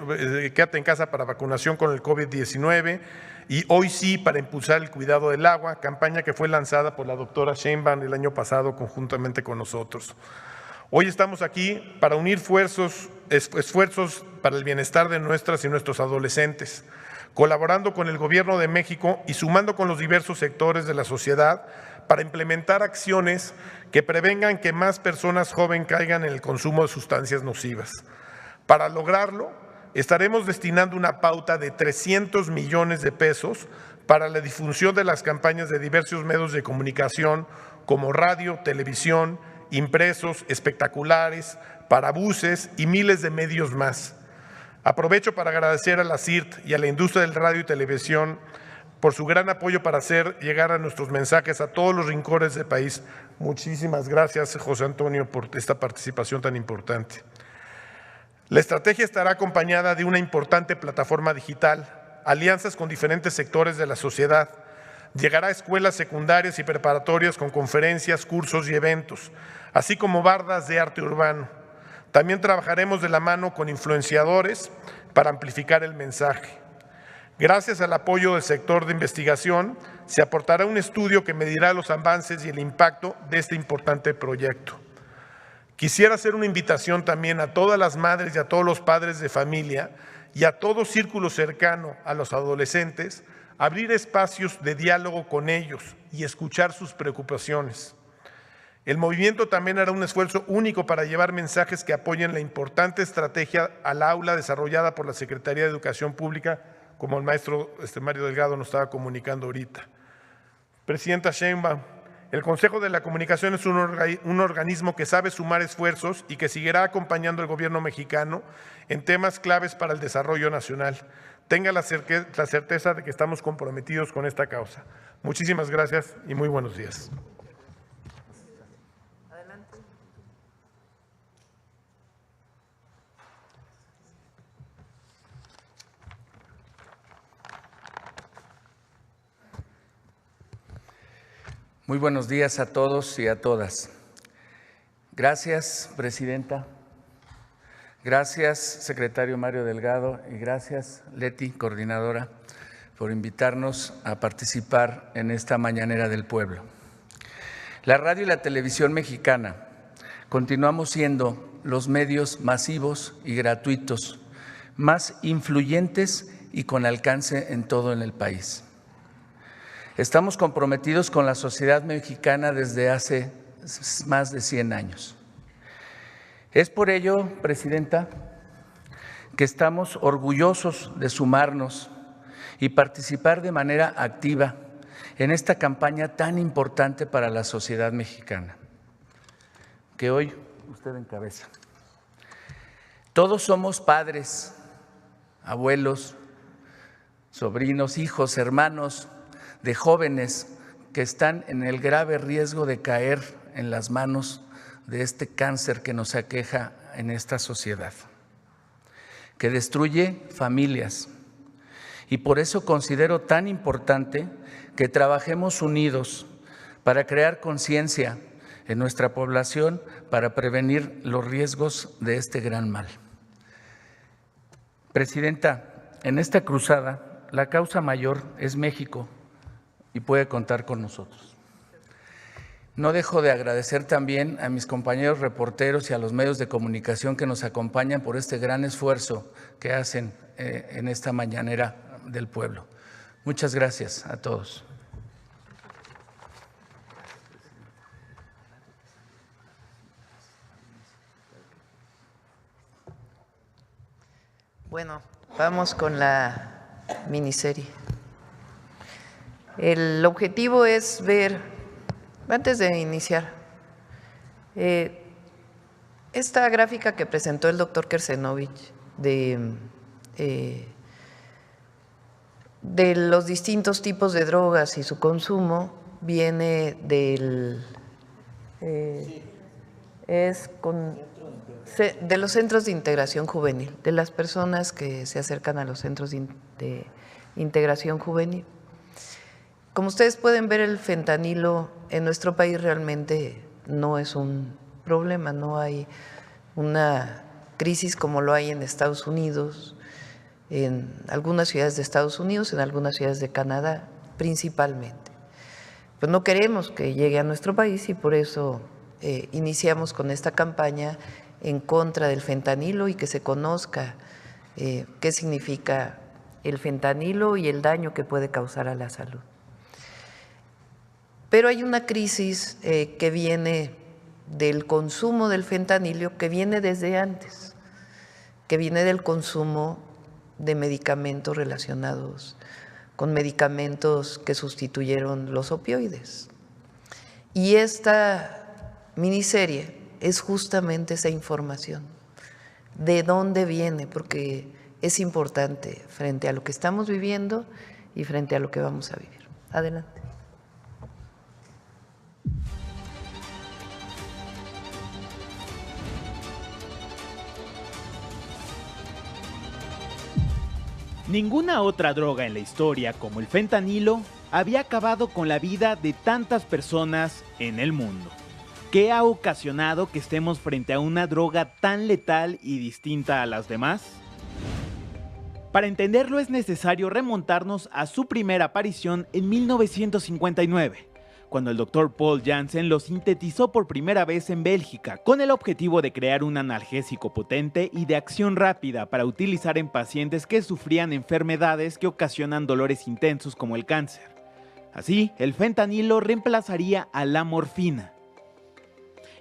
con el COVID-19 y Hoy Sí para impulsar el cuidado del agua, campaña que fue lanzada por la doctora Sheinbaum el año pasado conjuntamente con nosotros. Hoy estamos aquí para unir esfuerzos para el bienestar de nuestras y nuestros adolescentes, colaborando con el Gobierno de México y sumando con los diversos sectores de la sociedad para implementar acciones que prevengan que más personas jóvenes caigan en el consumo de sustancias nocivas. Para lograrlo, estaremos destinando una pauta de 300 millones de pesos para la difusión de las campañas de diversos medios de comunicación como radio, televisión, impresos, espectaculares, parabuses y miles de medios más. Aprovecho para agradecer a la CIRT y a la industria del radio y televisión por su gran apoyo para hacer llegar a nuestros mensajes a todos los rincones del país. Muchísimas gracias, José Antonio, por esta participación tan importante. La estrategia estará acompañada de una importante plataforma digital, alianzas con diferentes sectores de la sociedad. Llegará a escuelas secundarias y preparatorias con conferencias, cursos y eventos, así como bardas de arte urbano. También trabajaremos de la mano con influenciadores para amplificar el mensaje. Gracias al apoyo del sector de investigación, se aportará un estudio que medirá los avances y el impacto de este importante proyecto. Quisiera hacer una invitación también a todas las madres y a todos los padres de familia y a todo círculo cercano a los adolescentes, a abrir espacios de diálogo con ellos y escuchar sus preocupaciones. El movimiento también hará un esfuerzo único para llevar mensajes que apoyen la importante estrategia al aula desarrollada por la Secretaría de Educación Pública, como el maestro Mario Delgado nos estaba comunicando ahorita. Presidenta Sheinbaum, el Consejo de la Comunicación es un organismo que sabe sumar esfuerzos y que seguirá acompañando al gobierno mexicano en temas claves para el desarrollo nacional. Tenga la certeza de que estamos comprometidos con esta causa. Muchísimas gracias y muy buenos días. Muy buenos días a todos y a todas. Gracias, Presidenta. Gracias, Secretario Mario Delgado, y gracias, Leti, Coordinadora, por invitarnos a participar en esta Mañanera del Pueblo. La radio y la televisión mexicana continuamos siendo los medios masivos y gratuitos más influyentes y con alcance en todo el país. Estamos comprometidos con la sociedad mexicana desde hace más de 100 años. Es por ello, Presidenta, que estamos orgullosos de sumarnos y participar de manera activa en esta campaña tan importante para la sociedad mexicana, que hoy usted encabeza. Todos somos padres, abuelos, sobrinos, hijos, hermanos de jóvenes que están en el grave riesgo de caer en las manos de este cáncer que nos aqueja en esta sociedad, que destruye familias. Y por eso considero tan importante que trabajemos unidos para crear conciencia en nuestra población para prevenir los riesgos de este gran mal. Presidenta, en esta cruzada, la causa mayor es México y puede contar con nosotros. No dejo de agradecer también a mis compañeros reporteros y a los medios de comunicación que nos acompañan por este gran esfuerzo que hacen en esta Mañanera del Pueblo. Muchas gracias a todos. Bueno, vamos con la miniserie. El objetivo es ver, antes de iniciar, esta gráfica que presentó el doctor Kersenovich de los distintos tipos de drogas y su consumo viene de los centros de integración juvenil, de las personas que se acercan a los centros de integración juvenil. Como ustedes pueden ver, el fentanilo en nuestro país realmente no es un problema, no hay una crisis como lo hay en Estados Unidos, en algunas ciudades de Estados Unidos, en algunas ciudades de Canadá principalmente. Pues no queremos que llegue a nuestro país y por eso iniciamos con esta campaña en contra del fentanilo y que se conozca qué significa el fentanilo y el daño que puede causar a la salud. Pero hay una crisis que viene del consumo del fentanilo, que viene desde antes, que viene del consumo de medicamentos relacionados con medicamentos que sustituyeron los opioides. Y esta miniserie es justamente esa información, de dónde viene, porque es importante frente a lo que estamos viviendo y frente a lo que vamos a vivir. Adelante. Ninguna otra droga en la historia como el fentanilo había acabado con la vida de tantas personas en el mundo. ¿Qué ha ocasionado que estemos frente a una droga tan letal y distinta a las demás? Para entenderlo es necesario remontarnos a su primera aparición en 1959, cuando el Dr. Paul Janssen lo sintetizó por primera vez en Bélgica, con el objetivo de crear un analgésico potente y de acción rápida para utilizar en pacientes que sufrían enfermedades que ocasionan dolores intensos como el cáncer. Así, el fentanilo reemplazaría a la morfina.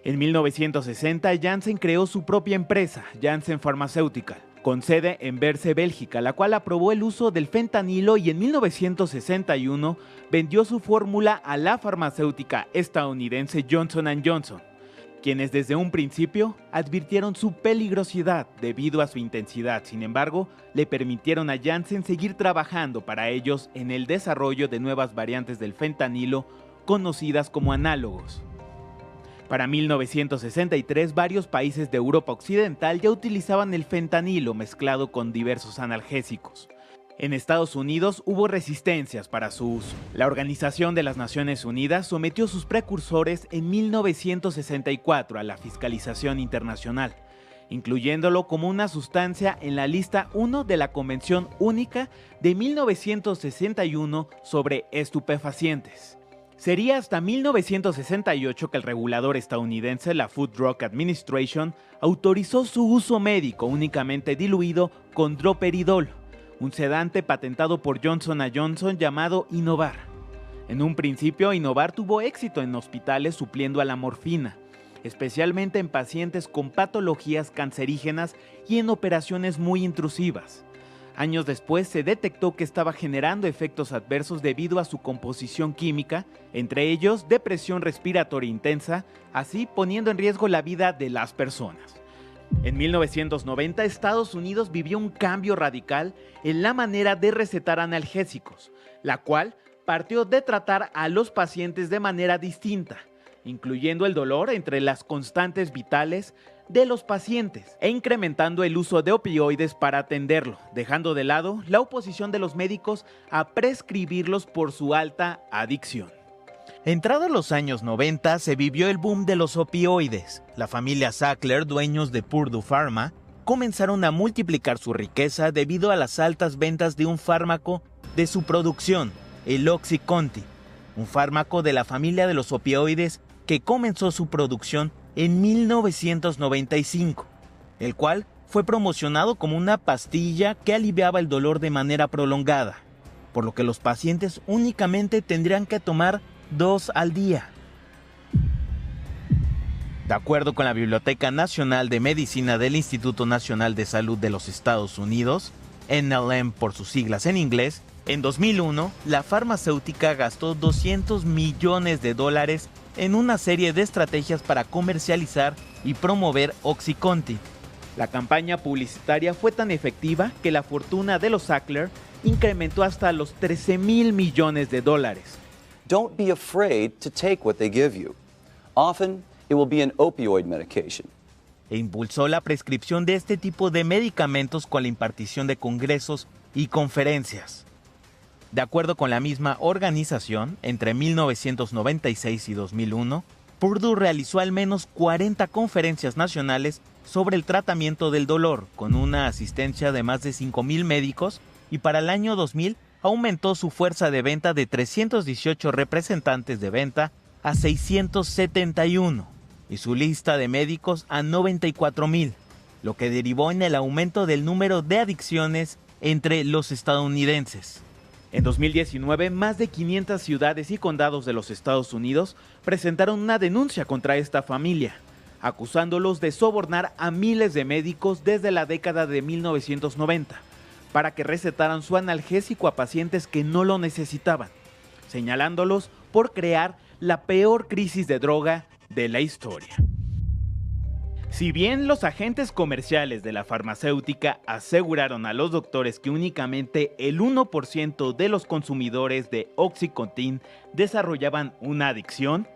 En 1960, Janssen creó su propia empresa, Janssen Pharmaceutical, con sede en Berce, Bélgica, la cual aprobó el uso del fentanilo y en 1961 vendió su fórmula a la farmacéutica estadounidense Johnson & Johnson, quienes desde un principio advirtieron su peligrosidad debido a su intensidad. Sin embargo, le permitieron a Janssen seguir trabajando para ellos en el desarrollo de nuevas variantes del fentanilo conocidas como análogos. Para 1963, varios países de Europa Occidental ya utilizaban el fentanilo mezclado con diversos analgésicos. En Estados Unidos hubo resistencias para su uso. La Organización de las Naciones Unidas sometió sus precursores en 1964 a la fiscalización internacional, incluyéndolo como una sustancia en la lista 1 de la Convención Única de 1961 sobre estupefacientes. Sería hasta 1968 que el regulador estadounidense, la Food Drug Administration, autorizó su uso médico únicamente diluido con droperidol, un sedante patentado por Johnson & Johnson llamado Inovar. En un principio, Inovar tuvo éxito en hospitales supliendo a la morfina, especialmente en pacientes con patologías cancerígenas y en operaciones muy intrusivas. Años después se detectó que estaba generando efectos adversos debido a su composición química, entre ellos depresión respiratoria intensa, así poniendo en riesgo la vida de las personas. En 1990, Estados Unidos vivió un cambio radical en la manera de recetar analgésicos, la cual partió de tratar a los pacientes de manera distinta, incluyendo el dolor entre las constantes vitales de los pacientes e incrementando el uso de opioides para atenderlo, dejando de lado la oposición de los médicos a prescribirlos por su alta adicción. Entrados los años 90 se vivió el boom de los opioides. La familia Sackler, dueños de Purdue Pharma, comenzaron a multiplicar su riqueza debido a las altas ventas de un fármaco de su producción, el OxyContin, un fármaco de la familia de los opioides que comenzó su producción en 1995, el cual fue promocionado como una pastilla que aliviaba el dolor de manera prolongada, por lo que los pacientes únicamente tendrían que tomar 2 al día. De acuerdo con la Biblioteca Nacional de Medicina del Instituto Nacional de Salud de los Estados Unidos, NLM por sus siglas en inglés, en 2001 la farmacéutica gastó $200 millones en una serie de estrategias para comercializar y promover OxyContin. La campaña publicitaria fue tan efectiva que la fortuna de los Sackler incrementó hasta los $13,000 millones. Don't be afraid to take what they give you. Often, it will be an opioid medication. E impulsó la prescripción de este tipo de medicamentos con la impartición de congresos y conferencias. De acuerdo con la misma organización, entre 1996 y 2001, Purdue realizó al menos 40 conferencias nacionales sobre el tratamiento del dolor, con una asistencia de más de 5,000 médicos, y para el año 2000 aumentó su fuerza de venta de 318 representantes de venta a 671 y su lista de médicos a 94,000, lo que derivó en el aumento del número de adicciones entre los estadounidenses. En 2019, más de 500 ciudades y condados de los Estados Unidos presentaron una denuncia contra esta familia, acusándolos de sobornar a miles de médicos desde la década de 1990. Para que recetaran su analgésico a pacientes que no lo necesitaban, señalándolos por crear la peor crisis de droga de la historia. Si bien los agentes comerciales de la farmacéutica aseguraron a los doctores que únicamente el 1% de los consumidores de OxyContin desarrollaban una adicción,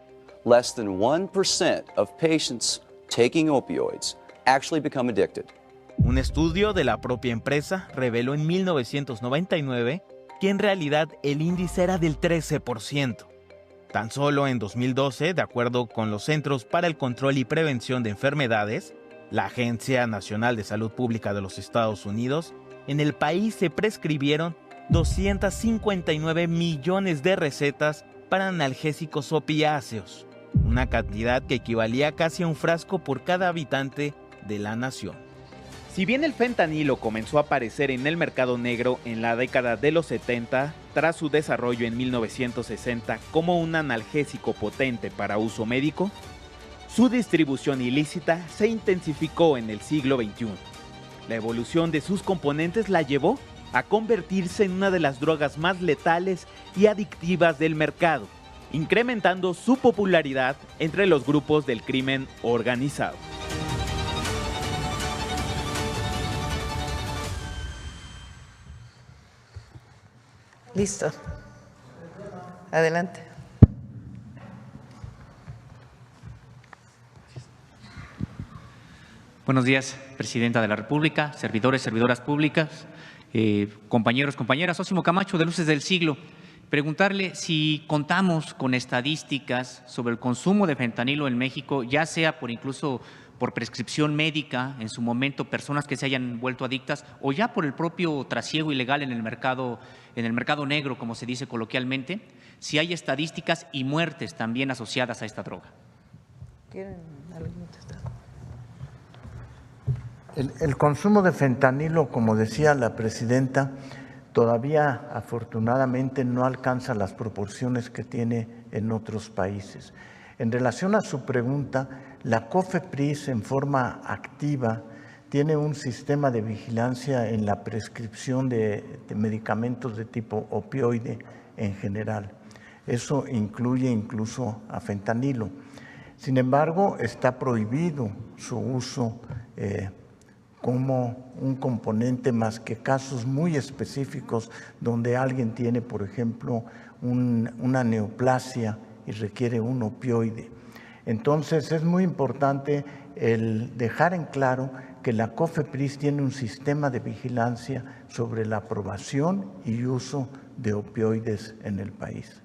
Less than 1% of patients taking opioids actually become addicted. Un estudio de la propia empresa reveló en 1999 que en realidad el índice era del 13%. Tan solo en 2012, de acuerdo con los Centros para el Control y Prevención de Enfermedades, la Agencia Nacional de Salud Pública de los Estados Unidos, en el país se prescribieron 259 millones de recetas para analgésicos opiáceos, una cantidad que equivalía casi a un frasco por cada habitante de la nación. Si bien el fentanilo comenzó a aparecer en el mercado negro en la década de los 70, tras su desarrollo en 1960 como un analgésico potente para uso médico, su distribución ilícita se intensificó en el siglo XXI. La evolución de sus componentes la llevó a convertirse en una de las drogas más letales y adictivas del mercado, incrementando su popularidad entre los grupos del crimen organizado. Listo. Adelante. Buenos días, Presidenta de la República, servidores, servidoras públicas. compañeros, compañeras. Ósimo Camacho, de Luces del Siglo. Preguntarle si contamos con estadísticas sobre el consumo de fentanilo en México, ya sea incluso por prescripción médica, en su momento personas que se hayan vuelto adictas, o ya por el propio trasiego ilegal en el mercado negro, como se dice coloquialmente, si hay estadísticas y muertes también asociadas a esta droga. ¿Quieren algo contestar? El consumo de fentanilo, como decía la presidenta, todavía afortunadamente no alcanza las proporciones que tiene en otros países. En relación a su pregunta, la COFEPRIS en forma activa tiene un sistema de vigilancia en la prescripción de medicamentos de tipo opioide en general. Eso incluye incluso a fentanilo. Sin embargo, está prohibido su uso como un componente, más que casos muy específicos donde alguien tiene, por ejemplo, una neoplasia y requiere un opioide. Entonces es muy importante el dejar en claro que la COFEPRIS tiene un sistema de vigilancia sobre la aprobación y uso de opioides en el país.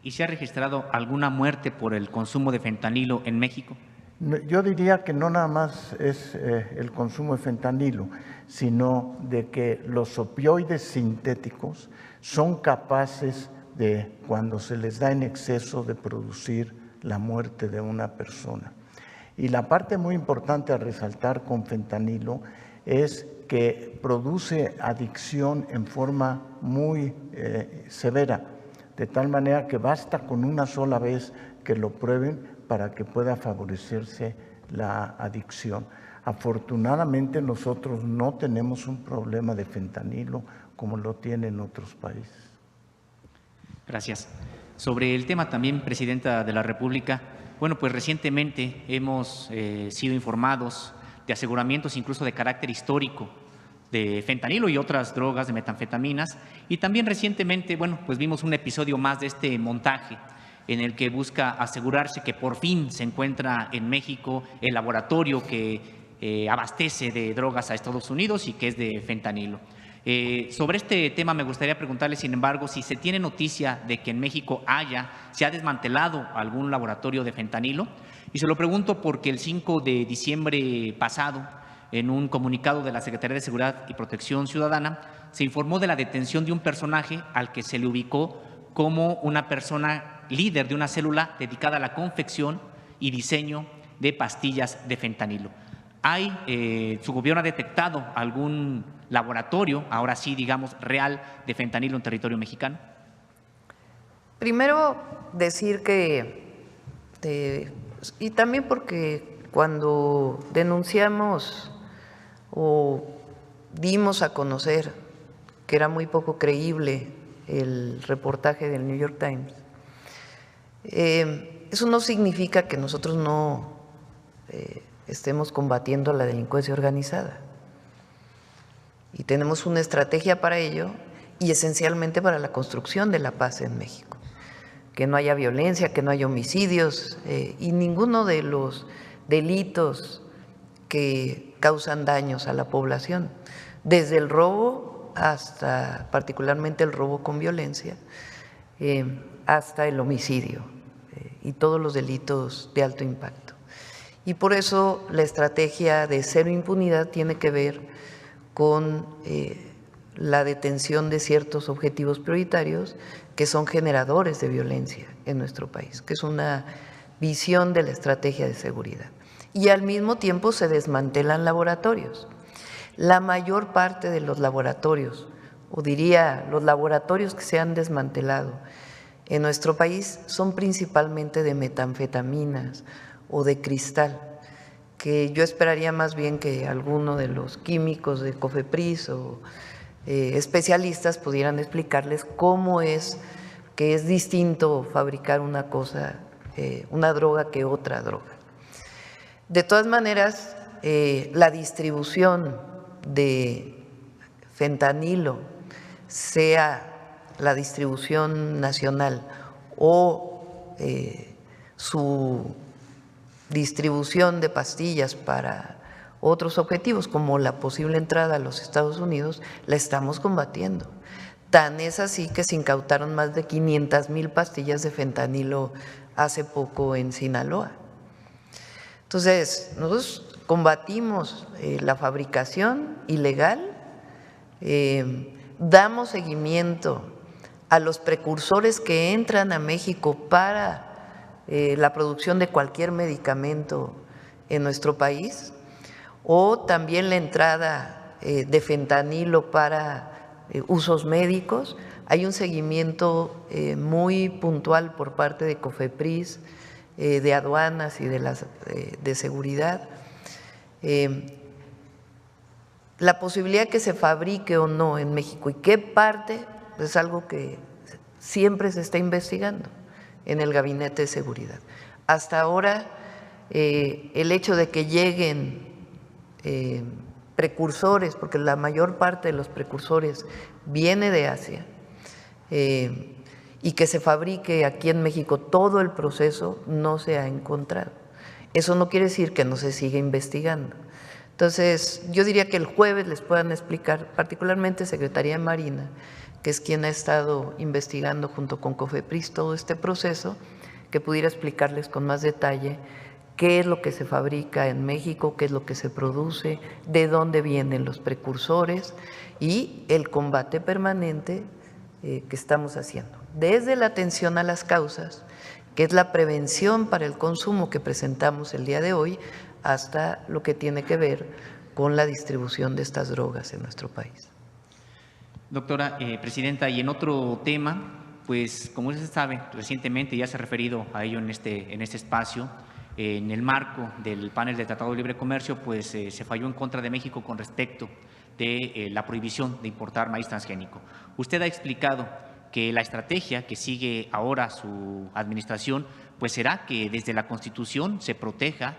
¿Y se ha registrado alguna muerte por el consumo de fentanilo en México? Yo diría que no nada más es el consumo de fentanilo, sino de que los opioides sintéticos son capaces de, cuando se les da en exceso, de producir la muerte de una persona. Y la parte muy importante a resaltar con fentanilo es que produce adicción en forma muy severa, de tal manera que basta con una sola vez que lo prueben para que pueda favorecerse la adicción. Afortunadamente nosotros no tenemos un problema de fentanilo como lo tienen otros países. Gracias. Sobre el tema también, Presidenta de la República, bueno, pues recientemente hemos sido informados de aseguramientos incluso de carácter histórico de fentanilo y otras drogas, de metanfetaminas, y también recientemente, bueno, pues vimos un episodio más de este montaje en el que busca asegurarse que por fin se encuentra en México el laboratorio que abastece de drogas a Estados Unidos y que es de fentanilo. Sobre este tema me gustaría preguntarle, sin embargo, si se tiene noticia de que en México se ha desmantelado algún laboratorio de fentanilo, y se lo pregunto porque el 5 de diciembre pasado, en un comunicado de la Secretaría de Seguridad y Protección Ciudadana, se informó de la detención de un personaje al que se le ubicó como una persona líder de una célula dedicada a la confección y diseño de pastillas de fentanilo. ¿Su gobierno ha detectado algún laboratorio, ahora sí, digamos, real de fentanilo en territorio mexicano? Primero, decir y también porque cuando denunciamos o dimos a conocer que era muy poco creíble el reportaje del New York Times, eso no significa que nosotros no estemos combatiendo la delincuencia organizada. Y tenemos una estrategia para ello y esencialmente para la construcción de la paz en México. Que no haya violencia, que no haya homicidios y ninguno de los delitos que causan daños a la población, desde el robo hasta particularmente el robo con violencia, hasta el homicidio y todos los delitos de alto impacto. Y por eso la estrategia de cero impunidad tiene que ver con la detención de ciertos objetivos prioritarios que son generadores de violencia en nuestro país, que es una visión de la estrategia de seguridad. Y al mismo tiempo se desmantelan laboratorios. La mayor parte de los laboratorios, o diría los laboratorios que se han desmantelado en nuestro país, son principalmente de metanfetaminas o de cristal, que yo esperaría más bien que alguno de los químicos de COFEPRIS o especialistas pudieran explicarles cómo es que es distinto fabricar una cosa, una droga que otra droga. De todas maneras, la distribución de fentanilo, sea la distribución nacional o su distribución de pastillas otros objetivos, como la posible entrada a los Estados Unidos, la estamos combatiendo. Tan es así que se incautaron más de 500,000 pastillas de fentanilo hace poco en Sinaloa. Entonces, nosotros combatimos la fabricación ilegal, damos seguimiento a los precursores que entran a México para la producción de cualquier medicamento en nuestro país, o también la entrada de fentanilo para usos médicos. Hay un seguimiento muy puntual por parte de COFEPRIS, de aduanas y de seguridad. La posibilidad que se fabrique o no en México y qué parte es algo que siempre se está investigando en el Gabinete de Seguridad. Hasta ahora, el hecho de que lleguen precursores, porque la mayor parte de los precursores viene de Asia, y que se fabrique aquí en México todo el proceso, no se ha encontrado. Eso no quiere decir que no se siga investigando. Entonces, yo diría que el jueves les puedan explicar, particularmente Secretaría de Marina, que es quien ha estado investigando junto con COFEPRIS todo este proceso, que pudiera explicarles con más detalle qué es lo que se fabrica en México, qué es lo que se produce, de dónde vienen los precursores y el combate permanente que estamos haciendo. Desde la atención a las causas, que es la prevención para el consumo que presentamos el día de hoy, hasta lo que tiene que ver con la distribución de estas drogas en nuestro país. Doctora Presidenta, y en otro tema, pues como usted sabe, recientemente ya se ha referido a ello en este espacio, en el marco del panel de Tratado de Libre Comercio, pues se falló en contra de México con respecto de la prohibición de importar maíz transgénico. Usted ha explicado que la estrategia que sigue ahora su administración, pues será que desde la Constitución se proteja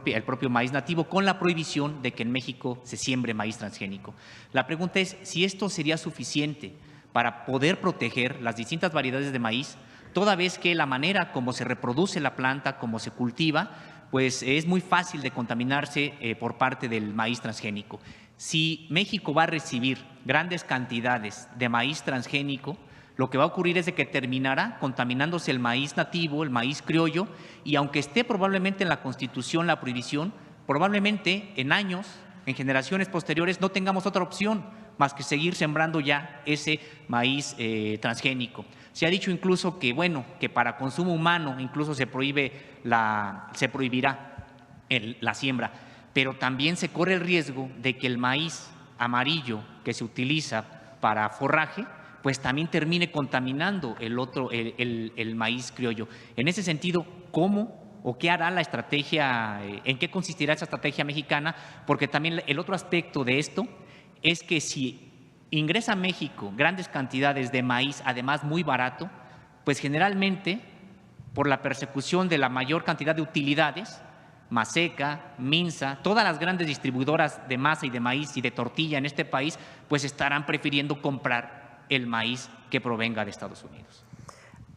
el propio maíz nativo con la prohibición de que en México se siembre maíz transgénico. La pregunta es si esto sería suficiente para poder proteger las distintas variedades de maíz, toda vez que la manera como se reproduce la planta, como se cultiva, pues es muy fácil de contaminarse por parte del maíz transgénico. Si México va a recibir grandes cantidades de maíz transgénico, lo que va a ocurrir es de que terminará contaminándose el maíz nativo, el maíz criollo, y aunque esté probablemente en la Constitución la prohibición, probablemente en años, en generaciones posteriores, no tengamos otra opción más que seguir sembrando ya ese maíz transgénico. Se ha dicho incluso que, bueno, que para consumo humano incluso se prohibirá la siembra, pero también se corre el riesgo de que el maíz amarillo que se utiliza para forraje, pues también termine contaminando el maíz criollo. En ese sentido, ¿cómo o qué hará la estrategia, en qué consistirá esa estrategia mexicana? Porque también el otro aspecto de esto es que si ingresa a México grandes cantidades de maíz, además muy barato, pues generalmente por la persecución de la mayor cantidad de utilidades, Maseca, Minsa, todas las grandes distribuidoras de masa y de maíz y de tortilla en este país, pues estarán prefiriendo comprar el maíz que provenga de Estados Unidos.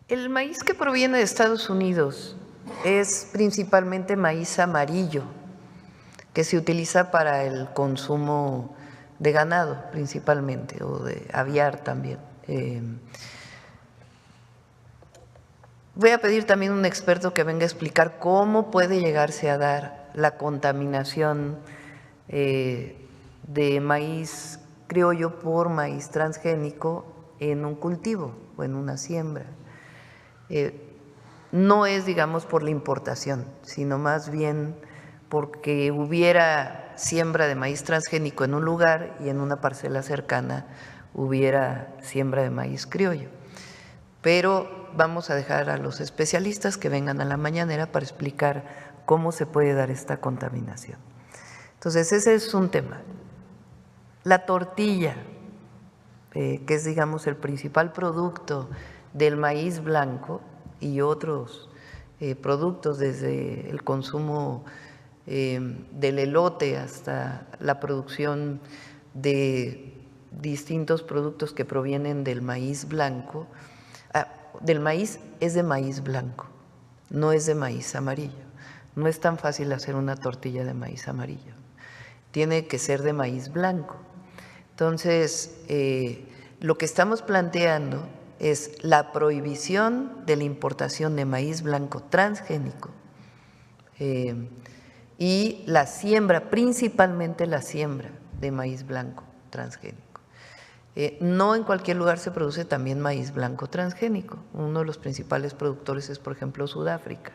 El maíz que proviene de Estados Unidos es principalmente maíz amarillo, que se utiliza para el consumo de ganado principalmente, o de aviar también. Voy a pedir también a un experto que venga a explicar cómo puede llegarse a dar la contaminación de maíz criollo por maíz transgénico en un cultivo o en una siembra. No es, digamos, por la importación, sino más bien porque hubiera siembra de maíz transgénico en un lugar y en una parcela cercana hubiera siembra de maíz criollo. Pero vamos a dejar a los especialistas que vengan a la mañanera para explicar cómo se puede dar esta contaminación. Entonces, ese es un tema. La tortilla, que es, digamos, el principal producto del maíz blanco y otros productos, desde el consumo del elote hasta la producción de distintos productos que provienen del maíz blanco. Del maíz es de maíz blanco, no es de maíz amarillo. No es tan fácil hacer una tortilla de maíz amarillo. tiene que ser de maíz blanco. Entonces, lo que estamos planteando es la prohibición de la importación de maíz blanco transgénico y la siembra, principalmente la siembra de maíz blanco transgénico. No en cualquier lugar se produce también maíz blanco transgénico. Uno de los principales productores es, por ejemplo, Sudáfrica.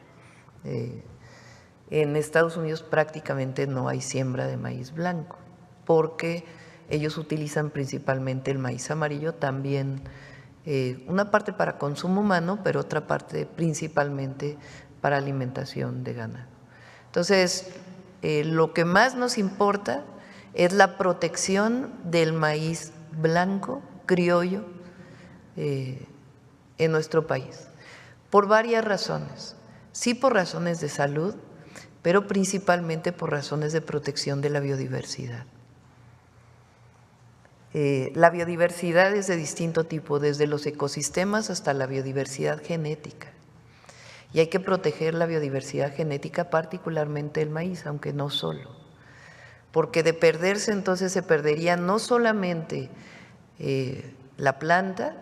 En Estados Unidos prácticamente no hay siembra de maíz blanco, porque ellos utilizan principalmente el maíz amarillo, también una parte para consumo humano, pero otra parte principalmente para alimentación de ganado. Entonces, lo que más nos importa es la protección del maíz blanco, criollo, en nuestro país, por varias razones. Sí, por razones de salud, pero principalmente por razones de protección de la biodiversidad. La biodiversidad es de distinto tipo, desde los ecosistemas hasta la biodiversidad genética. Y hay que proteger la biodiversidad genética, particularmente el maíz, aunque no solo. Porque de perderse entonces se perdería no solamente la planta,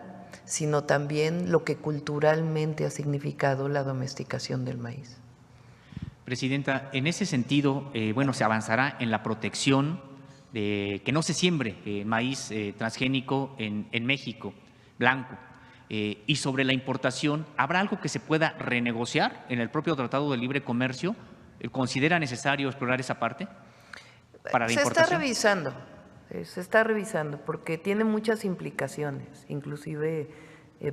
sino también lo que culturalmente ha significado la domesticación del maíz. Presidenta, en ese sentido, bueno, se avanzará en la protección de que no se siembre maíz transgénico en México, blanco. Y sobre la importación, ¿habrá algo que se pueda renegociar en el propio Tratado de Libre Comercio? ¿Considera necesario explorar esa parte para la importación? Se está revisando porque tiene muchas implicaciones, inclusive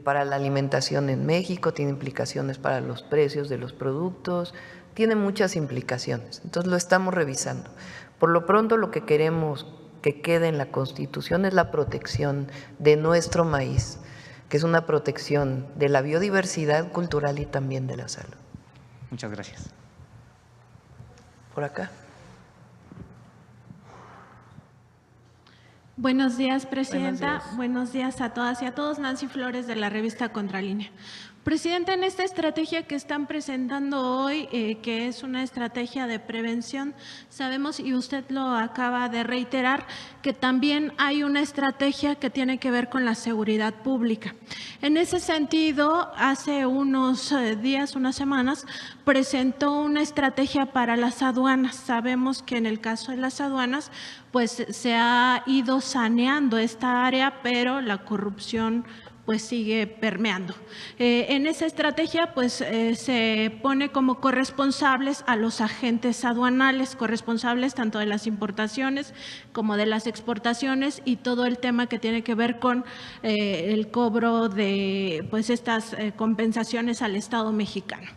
para la alimentación en México, tiene implicaciones para los precios de los productos, tiene muchas implicaciones. Entonces lo estamos revisando. Por lo pronto lo que queremos que quede en la Constitución es la protección de nuestro maíz, que es una protección de la biodiversidad cultural y también de la salud. Muchas gracias. Por acá. Buenos días, Presidenta. Buenos días a todas y a todos. Nancy Flores, de la revista Contralínea. Presidenta, en esta estrategia que están presentando hoy, que es una estrategia de prevención, sabemos, y usted lo acaba de reiterar, que también hay una estrategia que tiene que ver con la seguridad pública. En ese sentido, hace unos días, unas semanas, presentó una estrategia para las aduanas. Sabemos que en el caso de las aduanas, pues se ha ido saneando esta área, pero la corrupción pues sigue permeando. En esa estrategia pues se pone como corresponsables a los agentes aduanales, corresponsables tanto de las importaciones como de las exportaciones y todo el tema que tiene que ver con el cobro de pues estas compensaciones al Estado mexicano.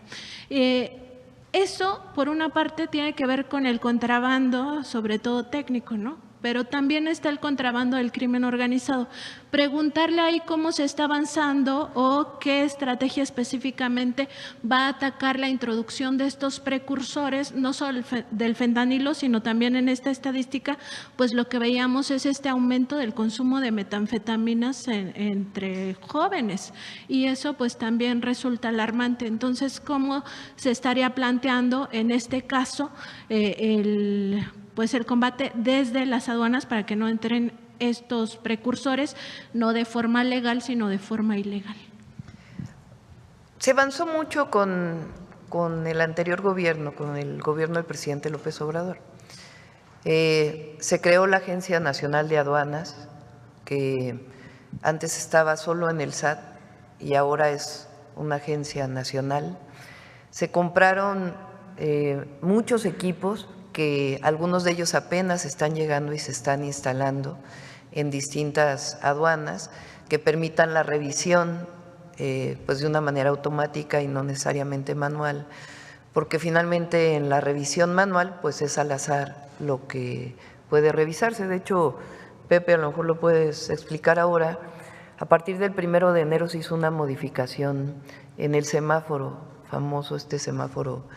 Eso, por una parte, tiene que ver con el contrabando, sobre todo técnico, ¿no? Pero también está el contrabando del crimen organizado. Preguntarle ahí cómo se está avanzando o qué estrategia específicamente va a atacar la introducción de estos precursores, no solo del fentanilo, sino también en esta estadística, pues lo que veíamos es este aumento del consumo de metanfetaminas entre jóvenes y eso pues también resulta alarmante. Entonces, ¿cómo se estaría planteando en este caso el combate desde las aduanas para que no entren estos precursores, no de forma legal, sino de forma ilegal? Se avanzó mucho con el anterior gobierno, con el gobierno del presidente López Obrador. Se creó la Agencia Nacional de Aduanas, que antes estaba solo en el SAT y ahora es una agencia nacional. Se compraron muchos equipos, que algunos de ellos apenas están llegando y se están instalando en distintas aduanas, que permitan la revisión pues de una manera automática y no necesariamente manual, porque finalmente en la revisión manual pues es al azar lo que puede revisarse. De hecho, Pepe, a lo mejor lo puedes explicar ahora, a partir del 1 de enero se hizo una modificación en el semáforo, famoso este semáforo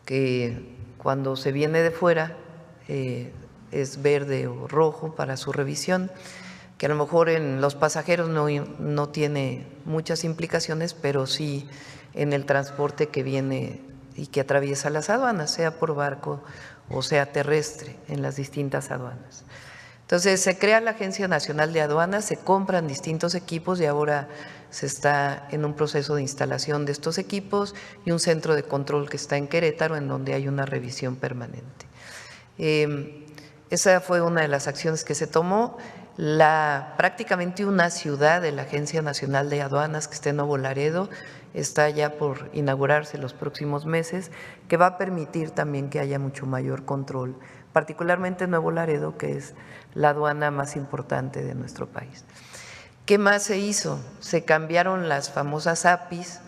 que cuando se viene de fuera es verde o rojo para su revisión, que a lo mejor en los pasajeros no tiene muchas implicaciones, pero sí en el transporte que viene y que atraviesa las aduanas, sea por barco o sea terrestre, en las distintas aduanas. Entonces se crea la Agencia Nacional de Aduanas, se compran distintos equipos y ahora se está en un proceso de instalación de estos equipos y un centro de control que está en Querétaro, en donde hay una revisión permanente. Esa fue una de las acciones que se tomó. Prácticamente una ciudad de la Agencia Nacional de Aduanas, que está en Nuevo Laredo, está ya por inaugurarse los próximos meses, que va a permitir también que haya mucho mayor control, particularmente en Nuevo Laredo, que es la aduana más importante de nuestro país. ¿Qué más se hizo? Se cambiaron las famosas APIs,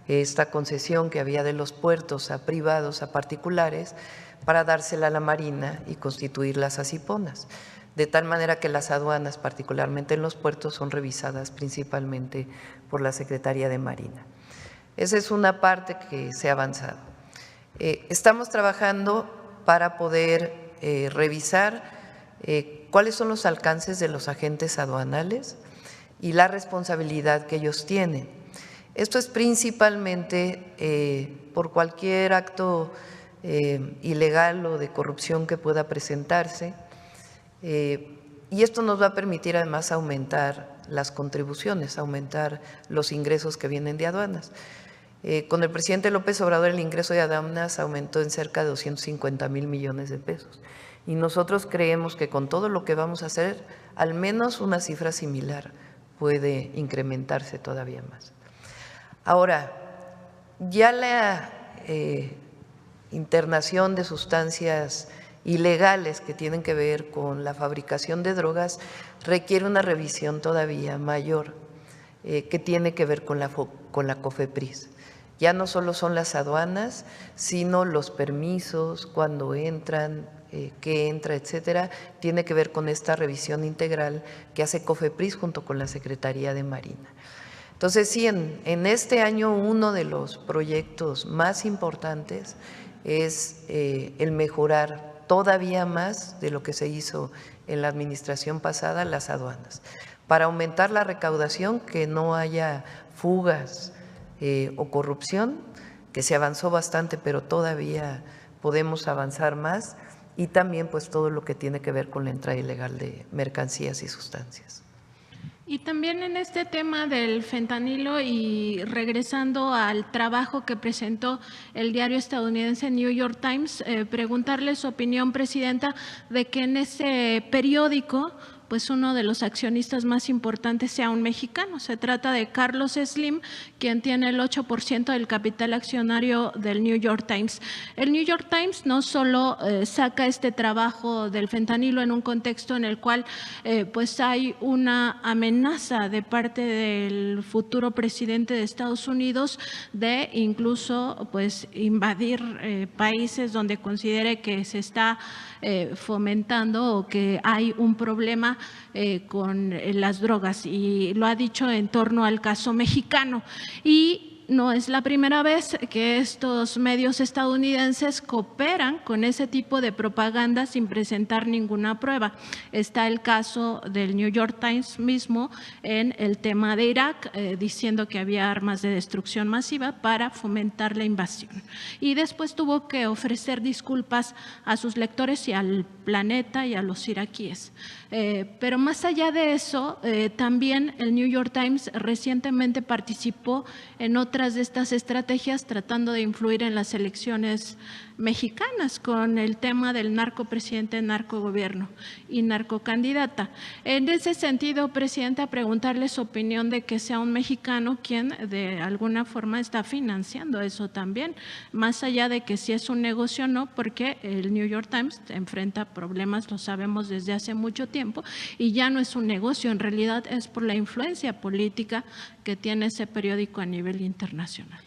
esta concesión que había de los puertos a privados, a particulares, para dársela a la Marina y constituir las ASIPONAS, de tal manera que las aduanas, particularmente en los puertos, son revisadas principalmente por la Secretaría de Marina. Esa es una parte que se ha avanzado. Estamos trabajando para poder revisar cuáles son los alcances de los agentes aduanales y la responsabilidad que ellos tienen. Esto es principalmente por cualquier acto ilegal o de corrupción que pueda presentarse, y esto nos va a permitir además aumentar las contribuciones, aumentar los ingresos que vienen de aduanas. Con el presidente López Obrador el ingreso de aduanas aumentó en cerca de 250,000 millones de pesos y nosotros creemos que con todo lo que vamos a hacer, al menos una cifra similar puede incrementarse todavía más. Ahora, ya la internación de sustancias ilegales que tienen que ver con la fabricación de drogas requiere una revisión todavía mayor que tiene que ver con la COFEPRIS. Ya no solo son las aduanas, sino los permisos, cuándo entran, qué entra, etcétera, tiene que ver con esta revisión integral que hace COFEPRIS junto con la Secretaría de Marina. Entonces, sí, en este año uno de los proyectos más importantes es el mejorar todavía más de lo que se hizo en la administración pasada las aduanas, para aumentar la recaudación, que no haya fugas o corrupción, que se avanzó bastante, pero todavía podemos avanzar más, y también pues todo lo que tiene que ver con la entrada ilegal de mercancías y sustancias. Y también en este tema del fentanilo, y regresando al trabajo que presentó el diario estadounidense New York Times, preguntarle su opinión, Presidenta, de que en ese periódico pues uno de los accionistas más importantes sea un mexicano. Se trata de Carlos Slim, quien tiene el 8% del capital accionario del New York Times. El New York Times no solo saca este trabajo del fentanilo en un contexto en el cual pues hay una amenaza de parte del futuro presidente de Estados Unidos de incluso pues invadir países donde considere que se está fomentando o que hay un problema con las drogas, y lo ha dicho en torno al caso mexicano. Y no es la primera vez que estos medios estadounidenses cooperan con ese tipo de propaganda sin presentar ninguna prueba. Está el caso del New York Times mismo en el tema de Irak, diciendo que había armas de destrucción masiva para fomentar la invasión. Y después tuvo que ofrecer disculpas a sus lectores y al planeta y a los iraquíes. Pero más allá de eso, también el New York Times recientemente participó en otras de estas estrategias tratando de influir en las elecciones mexicanas con el tema del narcopresidente, narcogobierno y narcocandidata. En ese sentido, Presidenta, preguntarle su opinión de que sea un mexicano quien de alguna forma está financiando eso también, más allá de que si es un negocio o no, porque el New York Times enfrenta problemas, lo sabemos desde hace mucho tiempo, y ya no es un negocio, en realidad es por la influencia política que tiene ese periódico a nivel internacional.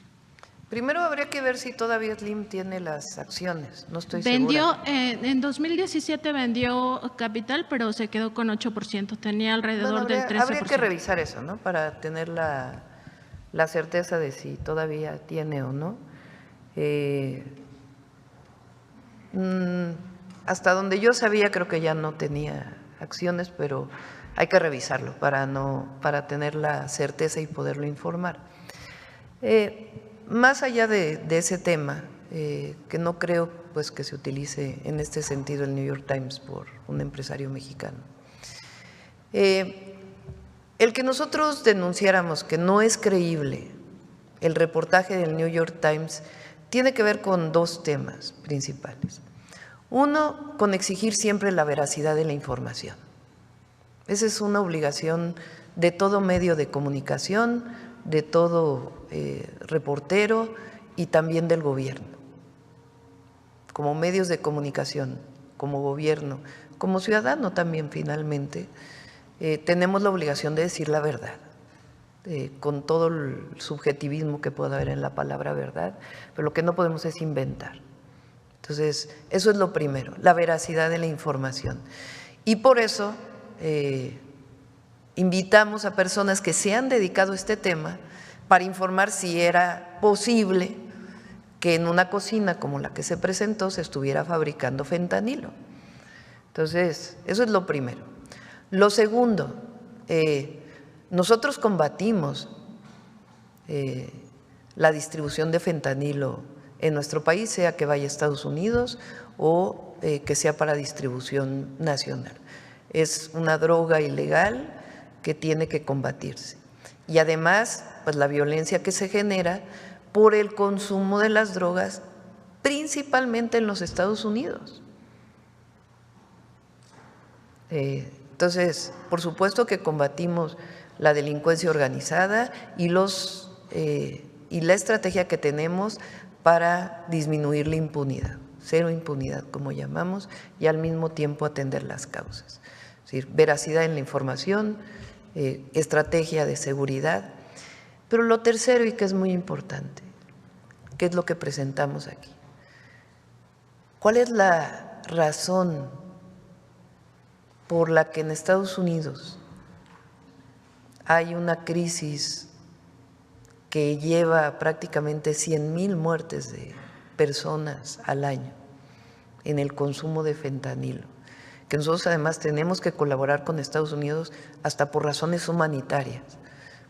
Primero habría que ver si todavía Slim tiene las acciones, no estoy segura. Vendió, en 2017 vendió capital, pero se quedó con 8%, tenía alrededor del 13%. Habría que revisar eso, ¿no? Para tener la certeza de si todavía tiene o no. Hasta donde yo sabía, creo que ya no tenía acciones, pero hay que revisarlo para tener la certeza y poderlo informar. Más allá de ese tema, que no creo pues que se utilice en este sentido el New York Times por un empresario mexicano. El que nosotros denunciáramos que no es creíble el reportaje del New York Times tiene que ver con dos temas principales. Uno, con exigir siempre la veracidad de la información. Esa es una obligación de todo medio de comunicación, de todo reportero y también del gobierno. Como medios de comunicación, como gobierno, como ciudadano también finalmente, tenemos la obligación de decir la verdad, con todo el subjetivismo que pueda haber en la palabra verdad, pero lo que no podemos es inventar. Entonces, eso es lo primero, la veracidad de la información. Y por eso invitamos a personas que se han dedicado a este tema para informar si era posible que en una cocina como la que se presentó se estuviera fabricando fentanilo. Entonces, eso es lo primero. Lo segundo, nosotros combatimos la distribución de fentanilo en nuestro país, sea que vaya a Estados Unidos o que sea para distribución nacional. Es una droga ilegal que tiene que combatirse. Y además, pues la violencia que se genera por el consumo de las drogas, principalmente en los Estados Unidos. Entonces, por supuesto que combatimos la delincuencia organizada y la estrategia que tenemos para disminuir la impunidad, cero impunidad como llamamos, y al mismo tiempo atender las causas. Es decir, veracidad en la información, estrategia de seguridad. Pero lo tercero, y que es muy importante, ¿qué es lo que presentamos aquí? ¿Cuál es la razón por la que en Estados Unidos hay una crisis que lleva prácticamente 100,000 muertes de personas al año en el consumo de fentanilo? Que nosotros además tenemos que colaborar con Estados Unidos hasta por razones humanitarias,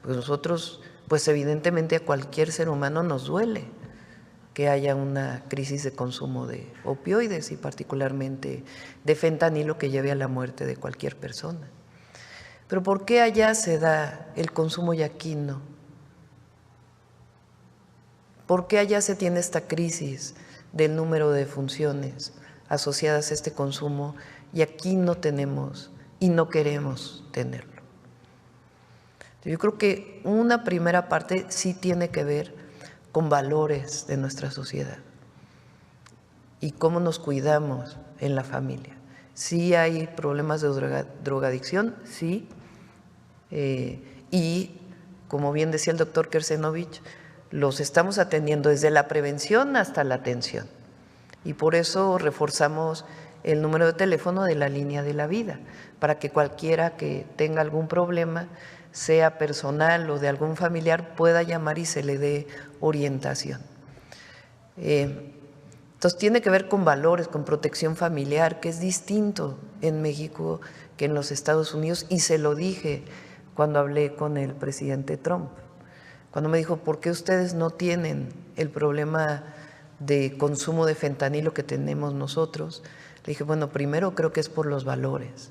pues nosotros, pues evidentemente a cualquier ser humano nos duele que haya una crisis de consumo de opioides y particularmente de fentanilo que lleve a la muerte de cualquier persona. Pero ¿por qué allá se da el consumo y aquí no? ¿Por qué allá se tiene esta crisis del número de defunciones asociadas a este consumo y aquí no tenemos y no queremos tenerlo? Yo creo que una primera parte sí tiene que ver con valores de nuestra sociedad y cómo nos cuidamos en la familia. Sí hay problemas de drogadicción, sí, y como bien decía el doctor Kersenovich, los estamos atendiendo desde la prevención hasta la atención. Y por eso reforzamos el número de teléfono de la línea de la vida, para que cualquiera que tenga algún problema, sea personal o de algún familiar, pueda llamar y se le dé orientación. Entonces tiene que ver con valores, con protección familiar, que es distinto en México que en los Estados Unidos, y se lo dije cuando hablé con el presidente Trump. Cuando me dijo, ¿por qué ustedes no tienen el problema de consumo de fentanilo que tenemos nosotros? Le dije, bueno, primero creo que es por los valores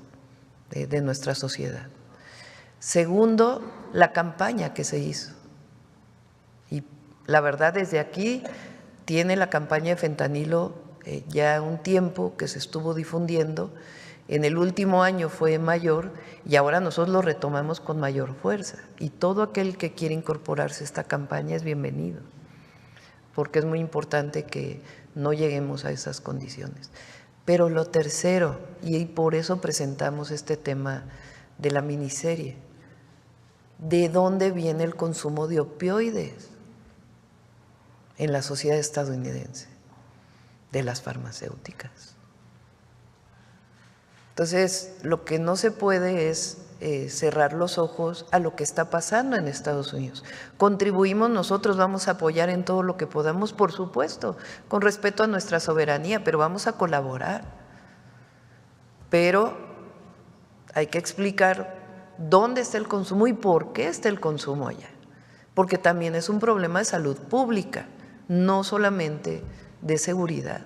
de nuestra sociedad. Segundo, la campaña que se hizo. Y la verdad, desde aquí tiene la campaña de fentanilo ya un tiempo que se estuvo difundiendo. En el último año fue mayor y ahora nosotros lo retomamos con mayor fuerza. Y todo aquel que quiere incorporarse a esta campaña es bienvenido, porque es muy importante que no lleguemos a esas condiciones. Pero lo tercero, y por eso presentamos este tema de la miniserie, ¿de dónde viene el consumo de opioides en la sociedad estadounidense? De las farmacéuticas. Entonces, lo que no se puede es cerrar los ojos a lo que está pasando en Estados Unidos. Contribuimos nosotros, vamos a apoyar en todo lo que podamos, por supuesto, con respeto a nuestra soberanía, pero vamos a colaborar. Pero hay que explicar dónde está el consumo y por qué está el consumo allá, porque también es un problema de salud pública, no solamente de seguridad.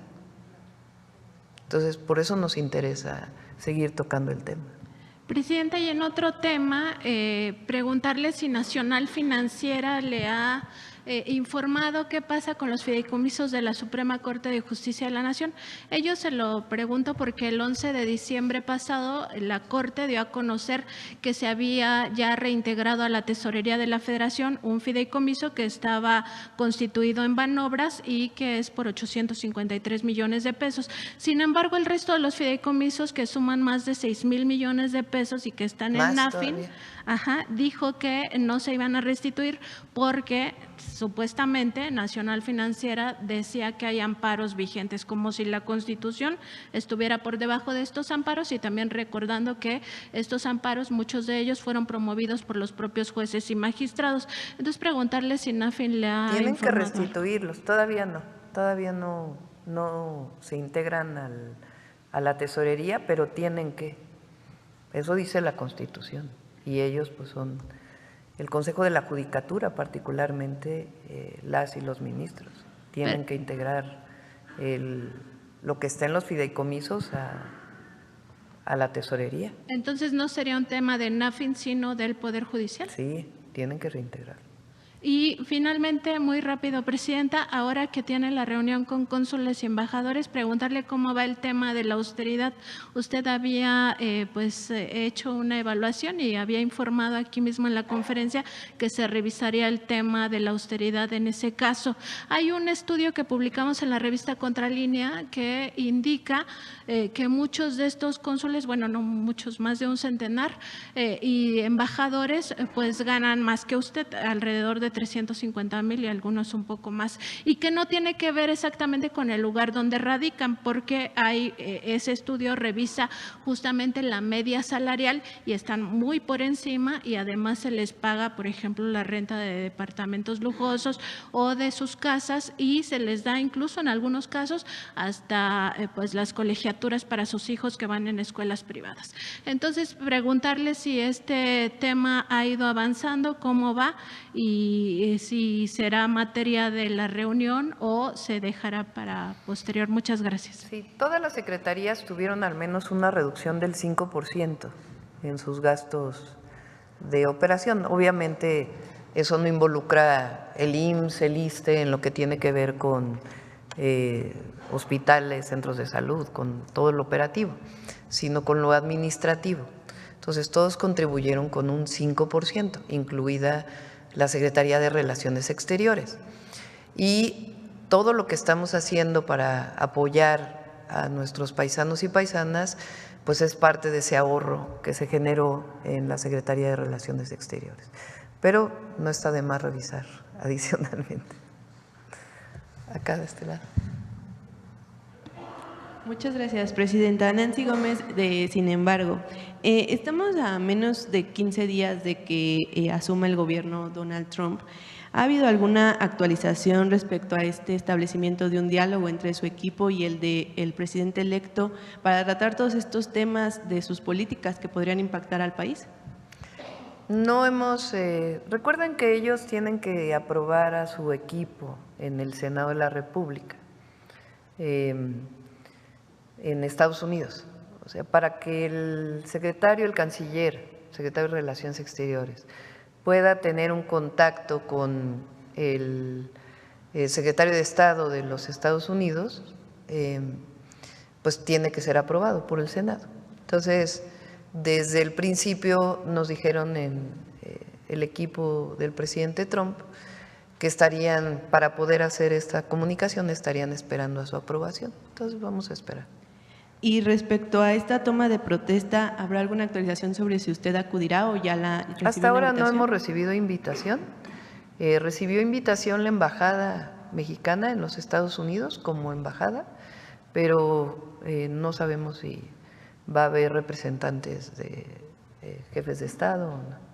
Entonces, por eso nos interesa seguir tocando el tema. Presidenta, y en otro tema, preguntarle si Nacional Financiera le ha informado qué pasa con los fideicomisos de la Suprema Corte de Justicia de la Nación. Ello se lo pregunto porque el 11 de diciembre pasado la Corte dio a conocer que se había ya reintegrado a la Tesorería de la Federación un fideicomiso que estaba constituido en Banobras y que es por 853 millones de pesos. Sin embargo, el resto de los fideicomisos, que suman más de 6,000 millones de pesos y que están en NAFIN, dijo que no se iban a restituir porque supuestamente Nacional Financiera decía que hay amparos vigentes, como si la Constitución estuviera por debajo de estos amparos, y también recordando que estos amparos, muchos de ellos fueron promovidos por los propios jueces y magistrados. Entonces, preguntarle si NAFIN le ha Tienen informado. que restituirlos, todavía no se integran a la tesorería, pero tienen que, eso dice la Constitución, y ellos pues son el Consejo de la Judicatura, particularmente las y los ministros, tienen que integrar lo que está en los fideicomisos a la tesorería. Entonces, ¿no sería un tema de NAFIN, sino del Poder Judicial? Sí, tienen que reintegrar. Y finalmente, muy rápido, Presidenta, ahora que tiene la reunión con cónsules y embajadores, preguntarle cómo va el tema de la austeridad. Usted había hecho una evaluación y había informado aquí mismo en la conferencia que se revisaría el tema de la austeridad en ese caso. Hay un estudio que publicamos en la revista Contralínea que indica que muchos de estos cónsules, bueno, no muchos, más de un centenar, y embajadores, pues ganan más que usted, alrededor de 350,000 y algunos un poco más, y que no tiene que ver exactamente con el lugar donde radican, porque ese estudio revisa justamente la media salarial y están muy por encima, y además se les paga, por ejemplo, la renta de departamentos lujosos o de sus casas, y se les da incluso en algunos casos hasta las colegiaturas para sus hijos que van en escuelas privadas. Entonces, preguntarle si este tema ha ido avanzando, cómo va, y si será materia de la reunión o se dejará para posterior. Muchas gracias. Sí, todas las secretarías tuvieron al menos una reducción del 5% en sus gastos de operación. Obviamente eso no involucra el IMSS, el ISSSTE, en lo que tiene que ver con hospitales, centros de salud, con todo lo operativo, sino con lo administrativo. Entonces todos contribuyeron con un 5%, incluida la Secretaría de Relaciones Exteriores. Y todo lo que estamos haciendo para apoyar a nuestros paisanos y paisanas, pues es parte de ese ahorro que se generó en la Secretaría de Relaciones Exteriores. Pero no está de más revisar adicionalmente. Acá de este lado. Muchas gracias, Presidenta. Nancy Gómez, de Sin embargo. Estamos a menos de 15 días de que asuma el gobierno Donald Trump. ¿Ha habido alguna actualización respecto a este establecimiento de un diálogo entre su equipo y el del presidente electo para tratar todos estos temas de sus políticas que podrían impactar al país? No hemos… recuerden que ellos tienen que aprobar a su equipo en el Senado de la República, en Estados Unidos. O sea, para que el secretario, el canciller, secretario de Relaciones Exteriores, pueda tener un contacto con el secretario de Estado de los Estados Unidos, pues tiene que ser aprobado por el Senado. Entonces, desde el principio nos dijeron en el equipo del presidente Trump que estarían, para poder hacer esta comunicación, estarían esperando a su aprobación. Entonces, vamos a esperar. Y respecto a esta toma de protesta, ¿habrá alguna actualización sobre si usted acudirá o ya la recibió? Hasta ahora no hemos recibido invitación. Recibió invitación la Embajada Mexicana en los Estados Unidos como embajada, pero no sabemos si va a haber representantes de jefes de Estado o no.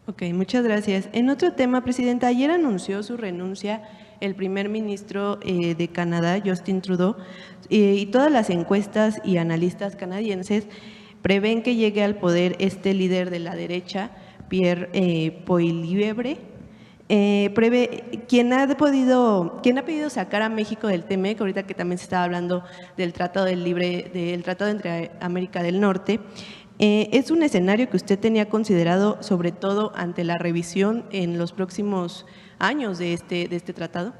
Ok, muchas gracias. En otro tema, Presidenta, ayer anunció su renuncia el primer ministro de Canadá, Justin Trudeau, y todas las encuestas y analistas canadienses prevén que llegue al poder este líder de la derecha, Pierre Poilievre. prevé quien ha pedido sacar a México del TEMEC, ahorita que también se estaba hablando del Tratado del Tratado entre América del Norte, ¿es un escenario que usted tenía considerado, sobre todo ante la revisión en los próximos años de este tratado?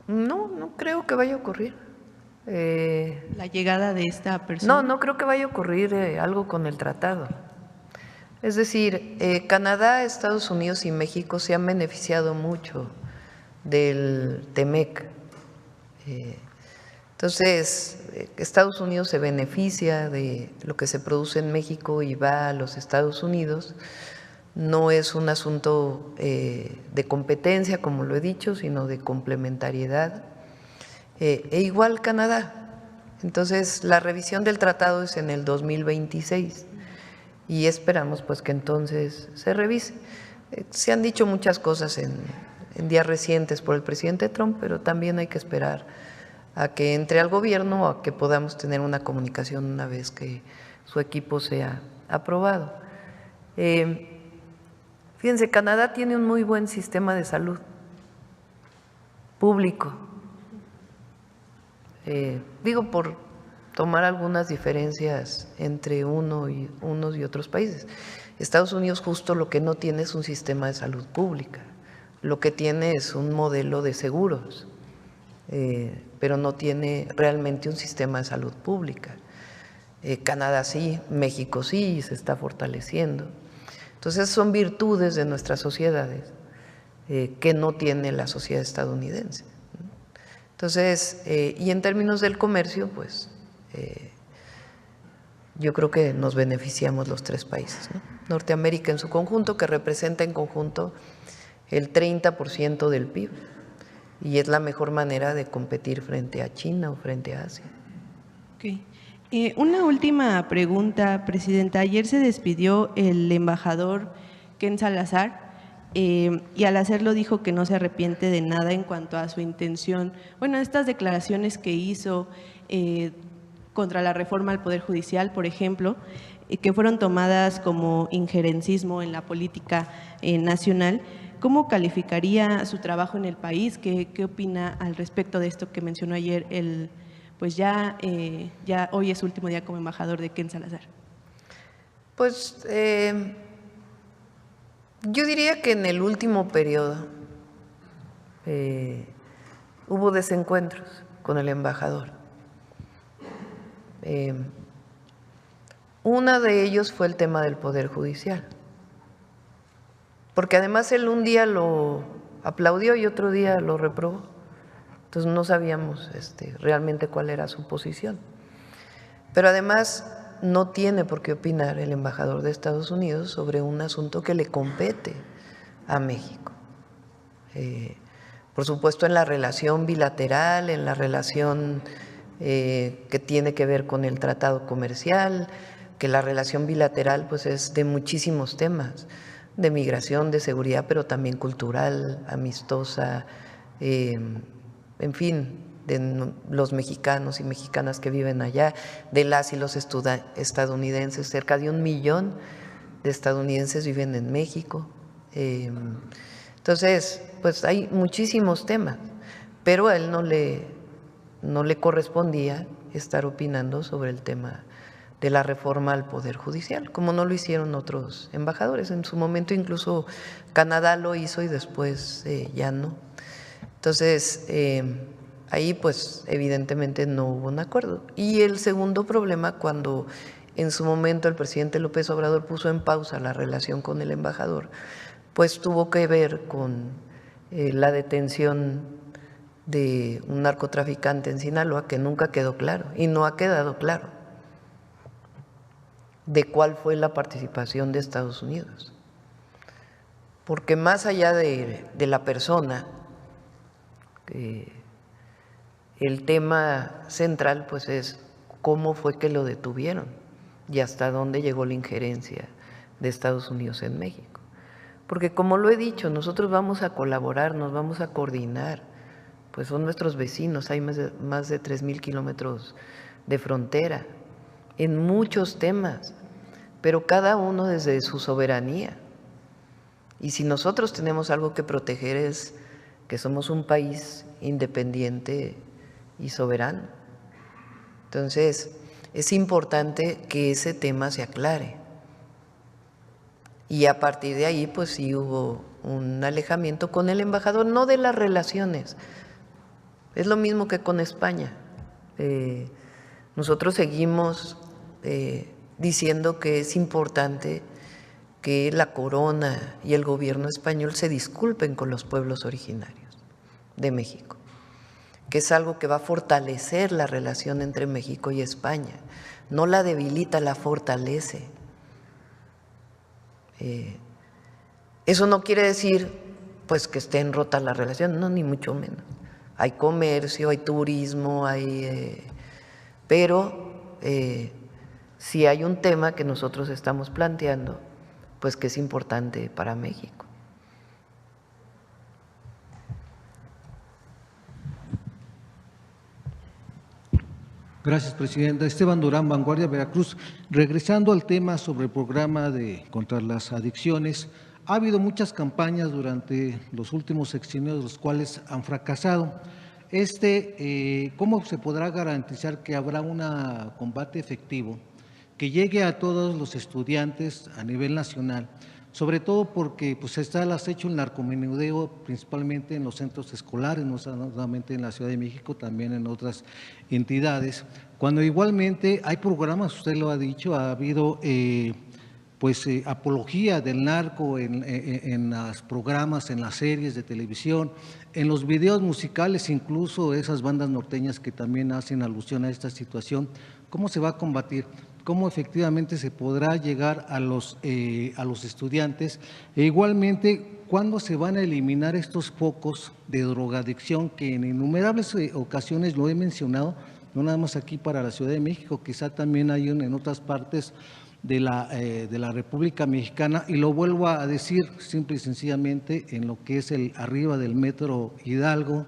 No creo que vaya a ocurrir. La llegada de esta persona. No creo que vaya a ocurrir algo con el tratado. Es decir, Canadá, Estados Unidos y México se han beneficiado mucho del TEMEC. Entonces, Estados Unidos se beneficia de lo que se produce en México y va a los Estados Unidos. No es un asunto de competencia, como lo he dicho, sino de complementariedad. E igual Canadá. Entonces, la revisión del tratado es en el 2026 y esperamos pues que entonces se revise. Se han dicho muchas cosas en días recientes por el presidente Trump, pero también hay que esperar a que entre al gobierno o a que podamos tener una comunicación una vez que su equipo sea aprobado. Fíjense, Canadá tiene un muy buen sistema de salud público. Digo por tomar algunas diferencias entre unos y otros países. Estados Unidos justo lo que no tiene es un sistema de salud pública, lo que tiene es un modelo de seguros, pero no tiene realmente un sistema de salud pública. Canadá sí, México sí, y se está fortaleciendo. Entonces son virtudes de nuestras sociedades que no tiene la sociedad estadounidense. Entonces, y en términos del comercio, pues yo creo que nos beneficiamos los tres países, ¿no? Norteamérica en su conjunto, que representa en conjunto el 30% del PIB, y es la mejor manera de competir frente a China o frente a Asia. Okay. Una última pregunta, Presidenta. Ayer se despidió el embajador Ken Salazar. Y al hacerlo dijo que no se arrepiente de nada en cuanto a su intención. Bueno, estas declaraciones que hizo contra la reforma al Poder Judicial, por ejemplo, que fueron tomadas como injerencismo en la política nacional, ¿cómo calificaría su trabajo en el país? ¿Qué opina al respecto de esto que mencionó ayer? Pues ya hoy es su último día como embajador de Ken Salazar. Pues yo diría que en el último periodo hubo desencuentros con el embajador. Uno de ellos fue el tema del Poder Judicial, porque además él un día lo aplaudió y otro día lo reprobó. Entonces no sabíamos realmente cuál era su posición. Pero además no tiene por qué opinar el embajador de Estados Unidos sobre un asunto que le compete a México. Por supuesto, en la relación bilateral, en la relación que tiene que ver con el tratado comercial, que la relación bilateral pues es de muchísimos temas, de migración, de seguridad, pero también cultural, amistosa, en fin, de los mexicanos y mexicanas que viven allá, de las y los estadounidenses. Cerca de 1 millón de estadounidenses viven en México. Entonces, pues hay muchísimos temas, pero a él no le correspondía estar opinando sobre el tema de la reforma al Poder Judicial, como no lo hicieron otros embajadores. En su momento incluso Canadá lo hizo y después ya no. Entonces, ahí pues evidentemente no hubo un acuerdo. Y el segundo problema, cuando en su momento el presidente López Obrador puso en pausa la relación con el embajador, pues tuvo que ver con la detención de un narcotraficante en Sinaloa, que nunca quedó claro y no ha quedado claro de cuál fue la participación de Estados Unidos. Porque más allá de la persona, el tema central pues es cómo fue que lo detuvieron y hasta dónde llegó la injerencia de Estados Unidos en México. Porque como lo he dicho, nosotros vamos a colaborar, nos vamos a coordinar, pues son nuestros vecinos, hay más de 3,000 kilómetros de frontera en muchos temas, pero cada uno desde su soberanía. Y si nosotros tenemos algo que proteger es que somos un país independiente y soberano. Entonces, es importante que ese tema se aclare. Y a partir de ahí, pues sí hubo un alejamiento con el embajador, no de las relaciones. Es lo mismo que con España. Nosotros seguimos diciendo que es importante que la corona y el gobierno español se disculpen con los pueblos originarios de México, que es algo que va a fortalecer la relación entre México y España, no la debilita, la fortalece. Eso no quiere decir pues que estén rotas las relaciones, no, ni mucho menos. Hay comercio, hay turismo, pero sí hay un tema que nosotros estamos planteando, pues que es importante para México. Gracias, Presidenta. Esteban Durán, Vanguardia, Veracruz. Regresando al tema sobre el programa contra las adicciones, ha habido muchas campañas durante los últimos sexenios, los cuales han fracasado. ¿Cómo se podrá garantizar que habrá un combate efectivo que llegue a todos los estudiantes a nivel nacional? Sobre todo porque pues está el acecho, el narcomenudeo, principalmente en los centros escolares, no solamente en la Ciudad de México, también en otras entidades, cuando igualmente hay programas, usted lo ha dicho, ha habido apología del narco en los programas, en las series de televisión, en los videos musicales, incluso esas bandas norteñas que también hacen alusión a esta situación. ¿Cómo se va a combatir? ¿Cómo efectivamente se podrá llegar a los estudiantes? E igualmente, ¿cuándo se van a eliminar estos focos de drogadicción que en innumerables ocasiones lo he mencionado, no nada más aquí para la Ciudad de México, quizá también hay en otras partes de la República Mexicana, y lo vuelvo a decir simple y sencillamente en lo que es arriba del Metro Hidalgo,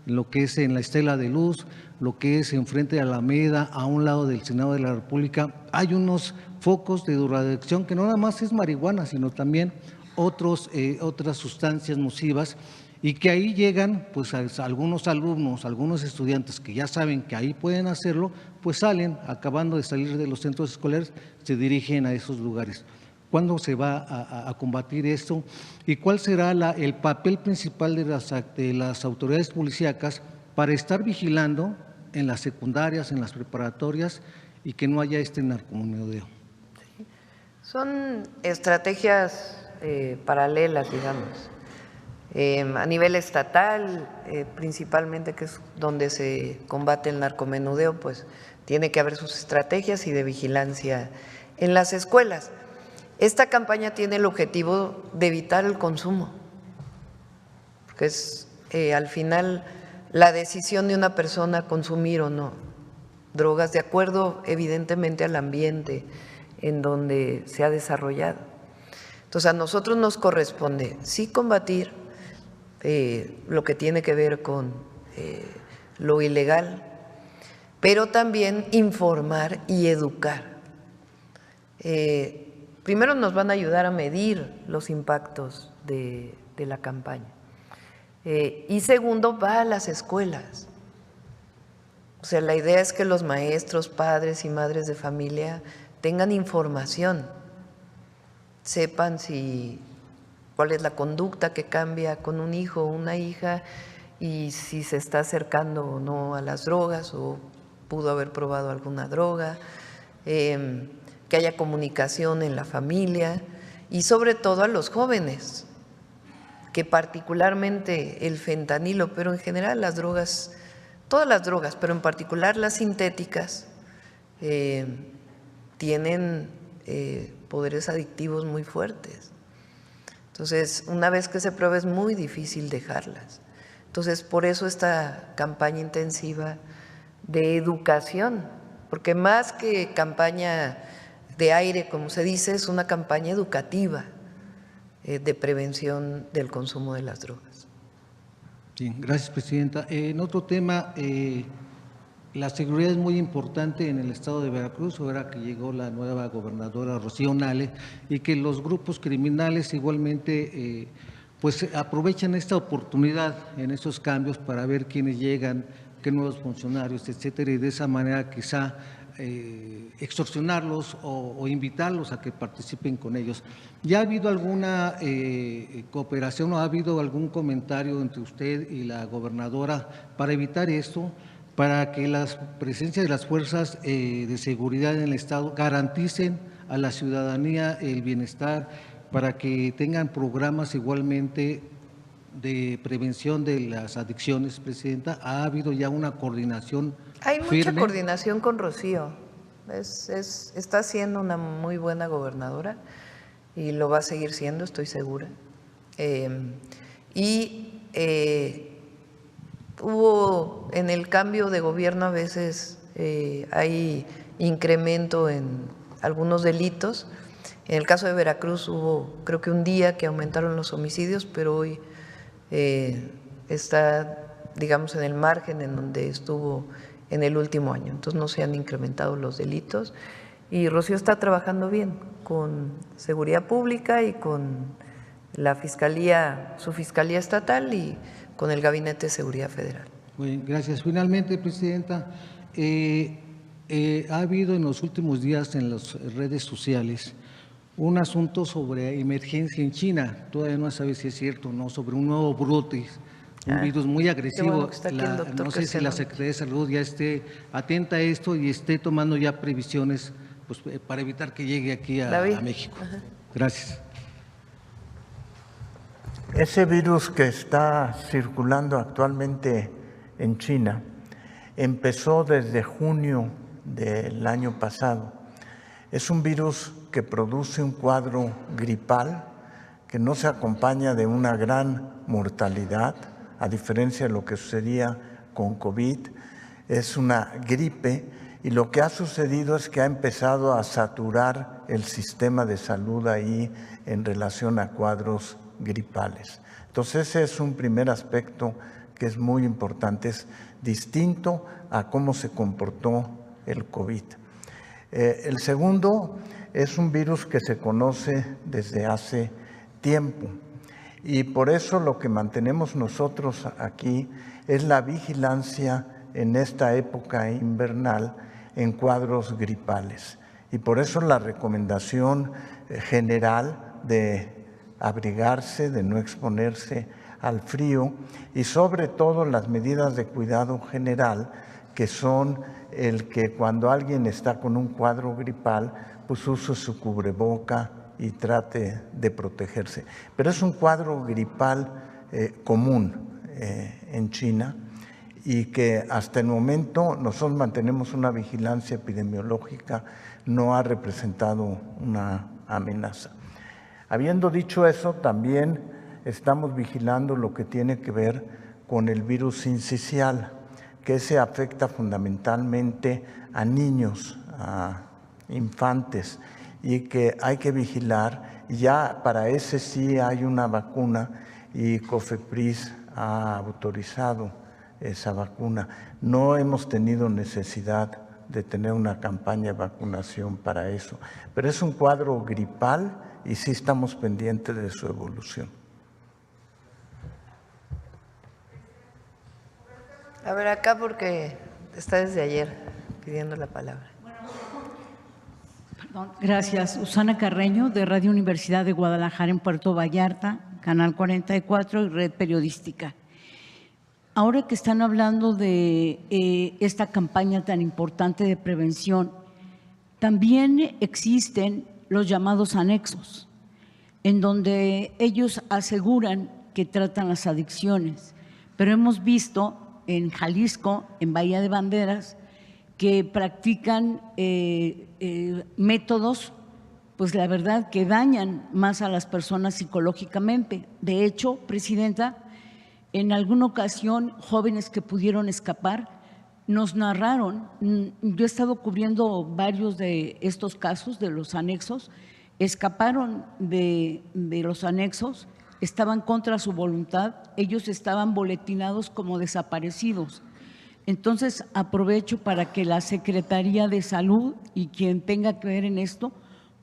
en lo que es en la Estela de Luz, lo que es enfrente de Alameda, a un lado del Senado de la República, hay unos focos de drogadicción que no nada más es marihuana, sino también otras sustancias nocivas, y que ahí llegan pues algunos alumnos, algunos estudiantes que ya saben que ahí pueden hacerlo, pues salen, acabando de salir de los centros escolares, se dirigen a esos lugares. ¿Cuándo se va a combatir esto? ¿Y cuál será el papel principal de las autoridades policíacas para estar vigilando en las secundarias, en las preparatorias, y que no haya este narcomenudeo? Sí. Son estrategias paralelas, digamos. A nivel estatal, principalmente, que es donde se combate el narcomenudeo, pues tiene que haber sus estrategias y de vigilancia en las escuelas. Esta campaña tiene el objetivo de evitar el consumo, porque es al final la decisión de una persona consumir o no drogas, de acuerdo evidentemente al ambiente en donde se ha desarrollado. Entonces a nosotros nos corresponde sí combatir lo que tiene que ver con lo ilegal, pero también informar y educar. Primero nos van a ayudar a medir los impactos de la campaña. Y segundo, va a las escuelas. O sea, la idea es que los maestros, padres y madres de familia tengan información, sepan cuál es la conducta que cambia con un hijo o una hija, y si se está acercando o no a las drogas o pudo haber probado alguna droga, que haya comunicación en la familia y sobre todo a los jóvenes, que particularmente el fentanilo, pero en general las drogas, todas las drogas, pero en particular las sintéticas, tienen poderes adictivos muy fuertes. Entonces, una vez que se prueba es muy difícil dejarlas. Entonces, por eso esta campaña intensiva de educación, porque más que campaña de aire, como se dice, es una campaña educativa de prevención del consumo de las drogas. Sí, gracias, Presidenta. En otro tema, La seguridad es muy importante en el estado de Veracruz, ahora que llegó la nueva gobernadora Rocío Nale, y que los grupos criminales igualmente pues aprovechan esta oportunidad en estos cambios para ver quiénes llegan, qué nuevos funcionarios, etcétera, y de esa manera quizá extorsionarlos o invitarlos a que participen con ellos. ¿Ya ha habido alguna cooperación o ha habido algún comentario entre usted y la gobernadora para evitar esto, para que la presencia de las fuerzas de seguridad en el Estado garanticen a la ciudadanía el bienestar, para que tengan programas igualmente de prevención de las adicciones, Presidenta? ¿Ha habido ya una coordinación Hay firme? mucha coordinación con Rocío. Está siendo una muy buena gobernadora y lo va a seguir siendo, estoy segura. Hubo en el cambio de gobierno a veces hay incremento en algunos delitos. En el caso de Veracruz hubo creo que un día que aumentaron los homicidios, pero hoy está, digamos, en el margen en donde estuvo en el último año. Entonces no se han incrementado los delitos y Rocío está trabajando bien con Seguridad Pública y con la Fiscalía, su Fiscalía Estatal y con el Gabinete de Seguridad Federal. Bueno, gracias. Finalmente, Presidenta, ha habido en los últimos días en las redes sociales un asunto sobre emergencia en China, todavía no se sabe si es cierto o no, sobre un nuevo brote, un virus muy agresivo. No sé si la Secretaría de Salud ya esté atenta a esto y esté tomando ya previsiones pues, para evitar que llegue aquí a México. Gracias. Ese virus que está circulando actualmente en China empezó desde junio del año pasado. Es un virus que produce un cuadro gripal que no se acompaña de una gran mortalidad, a diferencia de lo que sucedía con COVID. Es una gripe y lo que ha sucedido es que ha empezado a saturar el sistema de salud ahí en relación a cuadros gripales. Entonces ese es un primer aspecto que es muy importante, es distinto a cómo se comportó el COVID. El segundo es un virus que se conoce desde hace tiempo y por eso lo que mantenemos nosotros aquí es la vigilancia en esta época invernal en cuadros gripales y por eso la recomendación general de abrigarse, de no exponerse al frío y sobre todo las medidas de cuidado general que son el que cuando alguien está con un cuadro gripal pues use su cubreboca y trate de protegerse. Pero es un cuadro gripal común en China y que hasta el momento nosotros mantenemos una vigilancia epidemiológica, no ha representado una amenaza. Habiendo dicho eso, también estamos vigilando lo que tiene que ver con el virus sincicial, que se afecta fundamentalmente a niños, a infantes, y que hay que vigilar. Ya para ese sí hay una vacuna y COFEPRIS ha autorizado esa vacuna. No hemos tenido necesidad de tener una campaña de vacunación para eso, pero es un cuadro gripal y sí estamos pendientes de su evolución. A ver, acá porque está desde ayer pidiendo la palabra. Perdón, gracias. Susana Carreño, de Radio Universidad de Guadalajara en Puerto Vallarta, Canal 44 y Red Periodística. Ahora que están hablando de esta campaña tan importante de prevención, también existen los llamados anexos, en donde ellos aseguran que tratan las adicciones, pero hemos visto en Jalisco, en Bahía de Banderas, que practican métodos, pues la verdad que dañan más a las personas psicológicamente. De hecho, Presidenta, en alguna ocasión jóvenes que pudieron escapar nos narraron, yo he estado cubriendo varios de estos casos de los anexos, escaparon de los anexos, estaban contra su voluntad, ellos estaban boletinados como desaparecidos. Entonces, aprovecho para que la Secretaría de Salud y quien tenga que ver en esto,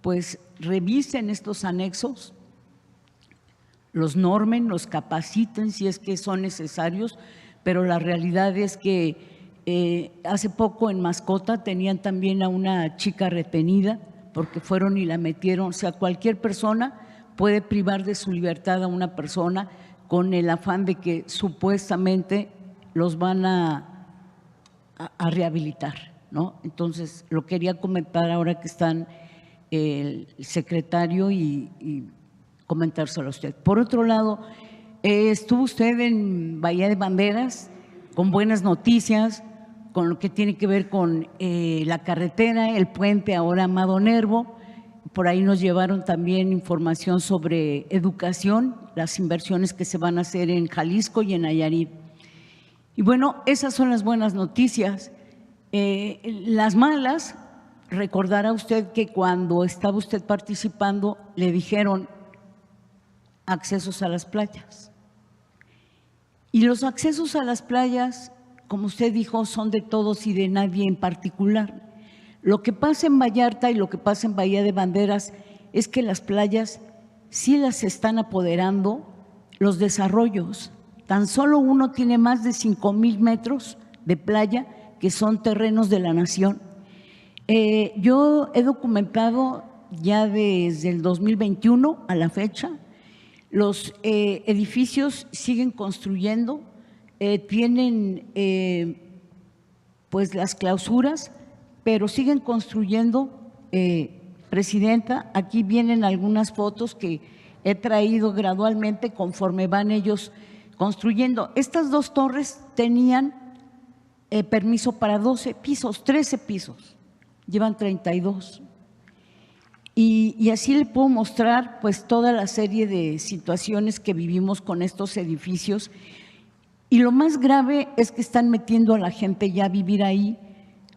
pues revisen estos anexos, los normen, los capaciten si es que son necesarios, pero la realidad es que hace poco en Mascota tenían también a una chica retenida porque fueron y la metieron. O sea, cualquier persona puede privar de su libertad a una persona con el afán de que supuestamente los van a rehabilitar, ¿no? Entonces, lo quería comentar ahora que están el secretario y comentárselo a usted. Por otro lado, estuvo usted en Bahía de Banderas con buenas noticias, con lo que tiene que ver con la carretera, el puente ahora Amado Nervo. Por ahí nos llevaron también información sobre educación, las inversiones que se van a hacer en Jalisco y en Nayarit. Y bueno, esas son las buenas noticias. Las malas, recordará usted que cuando estaba usted participando le dijeron accesos a las playas. Y los accesos a las playas, como usted dijo, son de todos y de nadie en particular. Lo que pasa en Vallarta y lo que pasa en Bahía de Banderas es que las playas sí las están apoderando los desarrollos. Tan solo uno tiene más de 5,000 metros de playa que son terrenos de la nación. Yo he documentado ya desde el 2021 a la fecha, los edificios siguen construyendo, tienen pues las clausuras, pero siguen construyendo. Presidenta, aquí vienen algunas fotos que he traído gradualmente conforme van ellos construyendo. Estas dos torres tenían permiso para 12 pisos, 13 pisos, llevan 32. Y así le puedo mostrar pues toda la serie de situaciones que vivimos con estos edificios. Y lo más grave es que están metiendo a la gente ya a vivir ahí.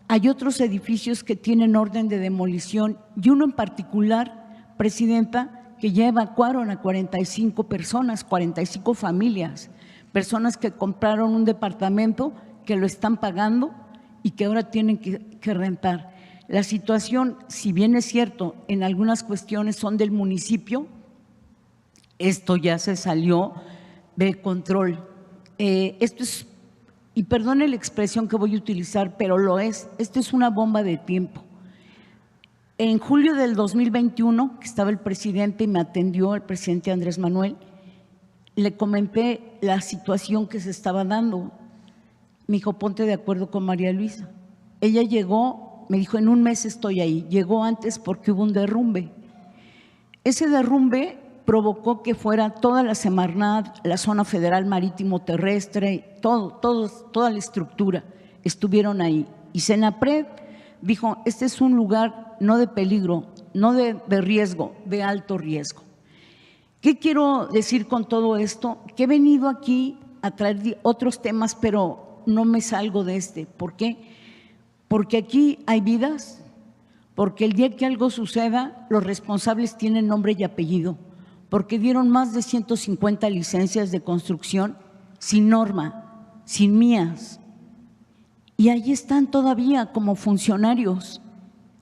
Hay otros edificios que tienen orden de demolición y uno en particular, Presidenta, que ya evacuaron a 45 personas, 45 familias, personas que compraron un departamento, que lo están pagando y que ahora tienen que rentar. La situación, si bien es cierto, en algunas cuestiones son del municipio, esto ya se salió de control. Esto es, y perdone la expresión que voy a utilizar, pero lo es, esto es una bomba de tiempo. En julio del 2021, que estaba el presidente y me atendió el presidente Andrés Manuel, le comenté la situación que se estaba dando. Me dijo, ponte de acuerdo con María Luisa. Ella llegó, me dijo, en un mes estoy ahí. Llegó antes porque hubo un derrumbe. Ese derrumbe provocó que fuera toda la Semarnat, la zona federal marítimo terrestre, toda la estructura estuvieron ahí. Y Senapred dijo, este es un lugar no de peligro, no de riesgo, de alto riesgo. ¿Qué quiero decir con todo esto? Que he venido aquí a traer otros temas, pero no me salgo de este. ¿Por qué? Porque aquí hay vidas, porque el día que algo suceda, los responsables tienen nombre y apellido, porque dieron más de 150 licencias de construcción sin norma, sin mías. Y ahí están todavía como funcionarios.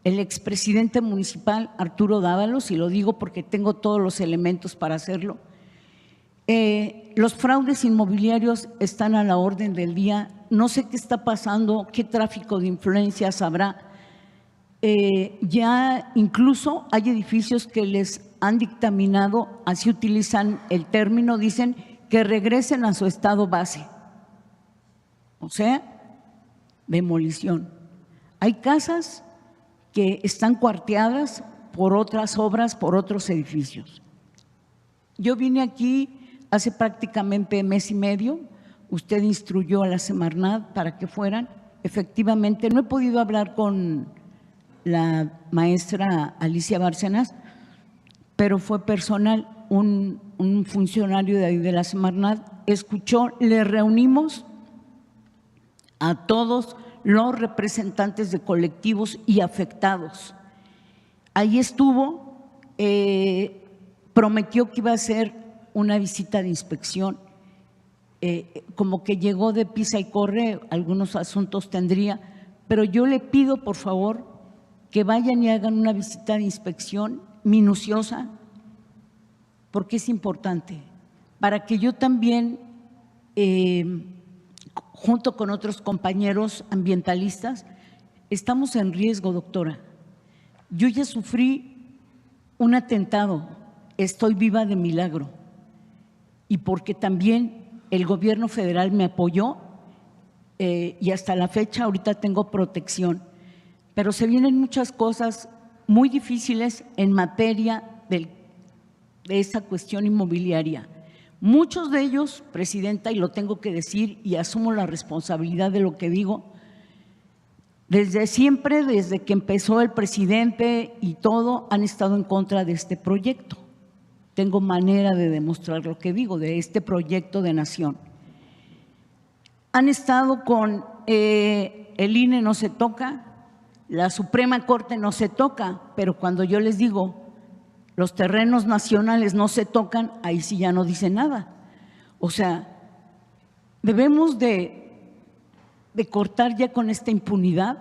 El expresidente municipal, Arturo Dávalos, y lo digo porque tengo todos los elementos para hacerlo. Los fraudes inmobiliarios están a la orden del día. No sé qué está pasando, qué tráfico de influencias habrá. Ya incluso hay edificios que les han dictaminado, así utilizan el término, dicen que regresen a su estado base. O sea, demolición. Hay casas que están cuarteadas por otras obras, por otros edificios. Yo vine aquí hace prácticamente mes y medio, usted instruyó a la Semarnat para que fueran. Efectivamente, no he podido hablar con la maestra Alicia Bárcenas, pero fue personal, un funcionario de ahí de la Semarnat, escuchó, le reunimos a todos los representantes de colectivos y afectados. Ahí estuvo, prometió que iba a hacer una visita de inspección como que llegó de pisa y corre, algunos asuntos tendría, pero yo le pido por favor que vayan y hagan una visita de inspección minuciosa, porque es importante, para que yo también, junto con otros compañeros ambientalistas, estamos en riesgo, doctora. Yo ya sufrí un atentado, estoy viva de milagro, y porque también el gobierno federal me apoyó y hasta la fecha ahorita tengo protección, pero se vienen muchas cosas muy difíciles en materia de esa cuestión inmobiliaria. Muchos de ellos, Presidenta, y lo tengo que decir y asumo la responsabilidad de lo que digo, desde siempre, desde que empezó el presidente y todo, han estado en contra de este proyecto. Tengo manera de demostrar lo que digo, de este proyecto de nación. Han estado con el INE no se toca, la Suprema Corte no se toca, pero cuando yo les digo los terrenos nacionales no se tocan, ahí sí ya no dice nada. O sea, debemos de cortar ya con esta impunidad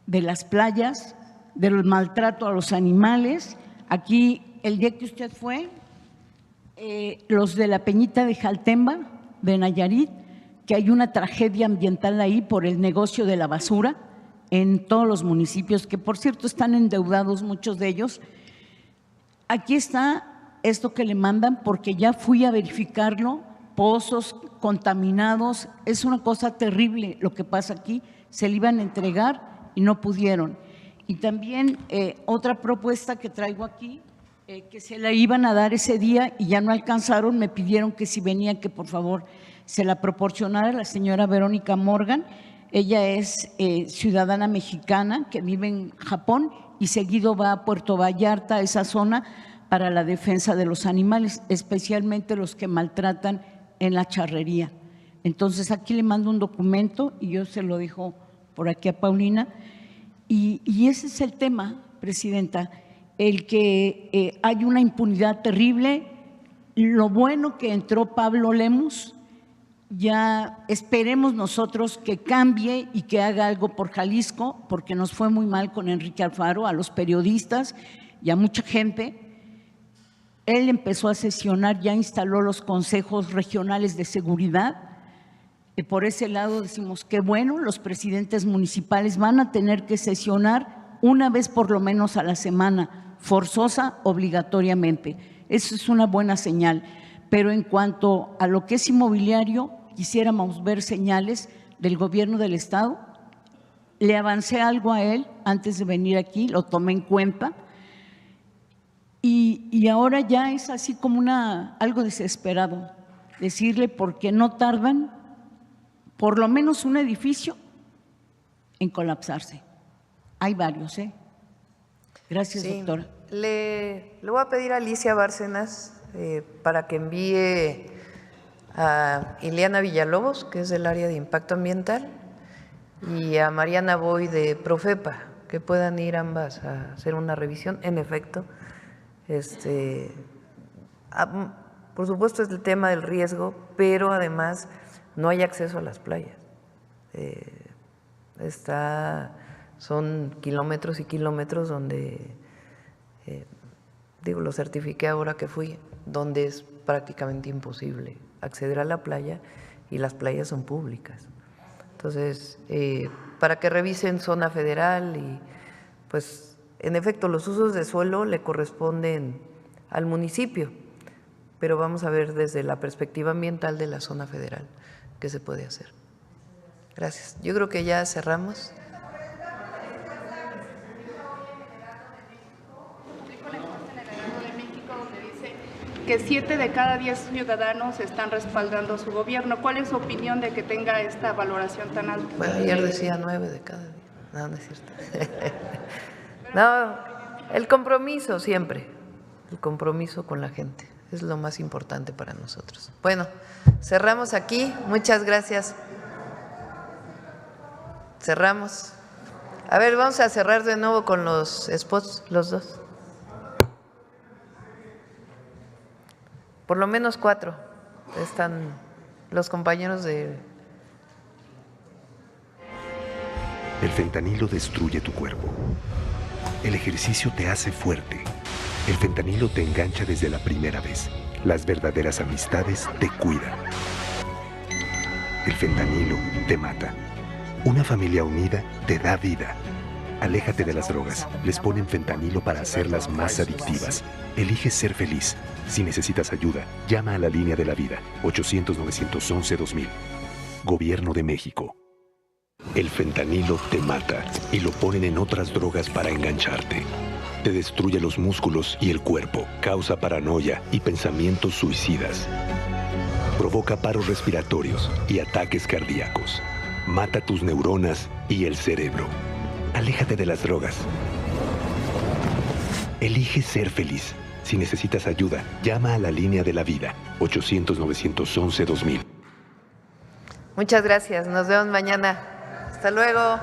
de las playas, del maltrato a los animales. Aquí, el día que usted fue, los de la Peñita de Jaltemba, de Nayarit, que hay una tragedia ambiental ahí por el negocio de la basura en todos los municipios, que por cierto están endeudados muchos de ellos. Aquí está esto que le mandan, porque ya fui a verificarlo, pozos contaminados, es una cosa terrible lo que pasa aquí, se le iban a entregar y no pudieron. Y también otra propuesta que traigo aquí, que se la iban a dar ese día y ya no alcanzaron, me pidieron que si venía que por favor se la proporcionara la señora Verónica Morgan. Ella es ciudadana mexicana que vive en Japón y seguido va a Puerto Vallarta, a esa zona, para la defensa de los animales, especialmente los que maltratan en la charrería. Entonces aquí le mando un documento y yo se lo dejo por aquí a Paulina. Y ese es el tema, Presidenta, el que hay una impunidad terrible. Lo bueno que entró Pablo Lemus, ya esperemos nosotros que cambie y que haga algo por Jalisco, porque nos fue muy mal con Enrique Alfaro, a los periodistas y a mucha gente. Él empezó a sesionar, ya instaló los consejos regionales de seguridad. Y por ese lado decimos que bueno, los presidentes municipales van a tener que sesionar una vez por lo menos a la semana, forzosa, obligatoriamente. Eso es una buena señal. Pero en cuanto a lo que es inmobiliario, quisiéramos ver señales del gobierno del Estado. Le avancé algo a él antes de venir aquí, lo tomé en cuenta. Y ahora ya es así como algo desesperado, decirle porque no tardan por lo menos un edificio en colapsarse. Hay varios, ¿eh? Gracias, sí, doctora. Le voy a pedir a Alicia Bárcenas para que envíe a Ileana Villalobos, que es del área de impacto ambiental, y a Mariana Boy de Profepa, que puedan ir ambas a hacer una revisión. En efecto, por supuesto es el tema del riesgo, pero además no hay acceso a las playas. Son kilómetros y kilómetros donde, lo certifiqué ahora que fui, donde es prácticamente imposible acceder a la playa y las playas son públicas. Entonces, para que revisen zona federal y pues en efecto los usos de suelo le corresponden al municipio, pero vamos a ver desde la perspectiva ambiental de la zona federal qué se puede hacer. Gracias. Yo creo que ya cerramos. Que 7 de cada 10 ciudadanos están respaldando su gobierno. ¿Cuál es su opinión de que tenga esta valoración tan alta? Bueno, ayer decía 9 de cada 10. No, no es cierto. No, el compromiso siempre, el compromiso con la gente es lo más importante para nosotros. Bueno, cerramos aquí. Muchas gracias. Cerramos. A ver, vamos a cerrar de nuevo con los spots, los dos. Por lo menos 4 están los compañeros de... El fentanilo destruye tu cuerpo. El ejercicio te hace fuerte. El fentanilo te engancha desde la primera vez. Las verdaderas amistades te cuidan. El fentanilo te mata. Una familia unida te da vida. Aléjate de las drogas. Les ponen fentanilo para hacerlas más adictivas. Elige ser feliz. Si necesitas ayuda, llama a la línea de la vida. 800-911-2000. Gobierno de México. El fentanilo te mata y lo ponen en otras drogas para engancharte. Te destruye los músculos y el cuerpo, causa paranoia y pensamientos suicidas. Provoca paros respiratorios y ataques cardíacos. Mata tus neuronas y el cerebro. Aléjate de las drogas. Elige ser feliz. Si necesitas ayuda, llama a la línea de la vida. 800-911-2000. Muchas gracias. Nos vemos mañana. Hasta luego.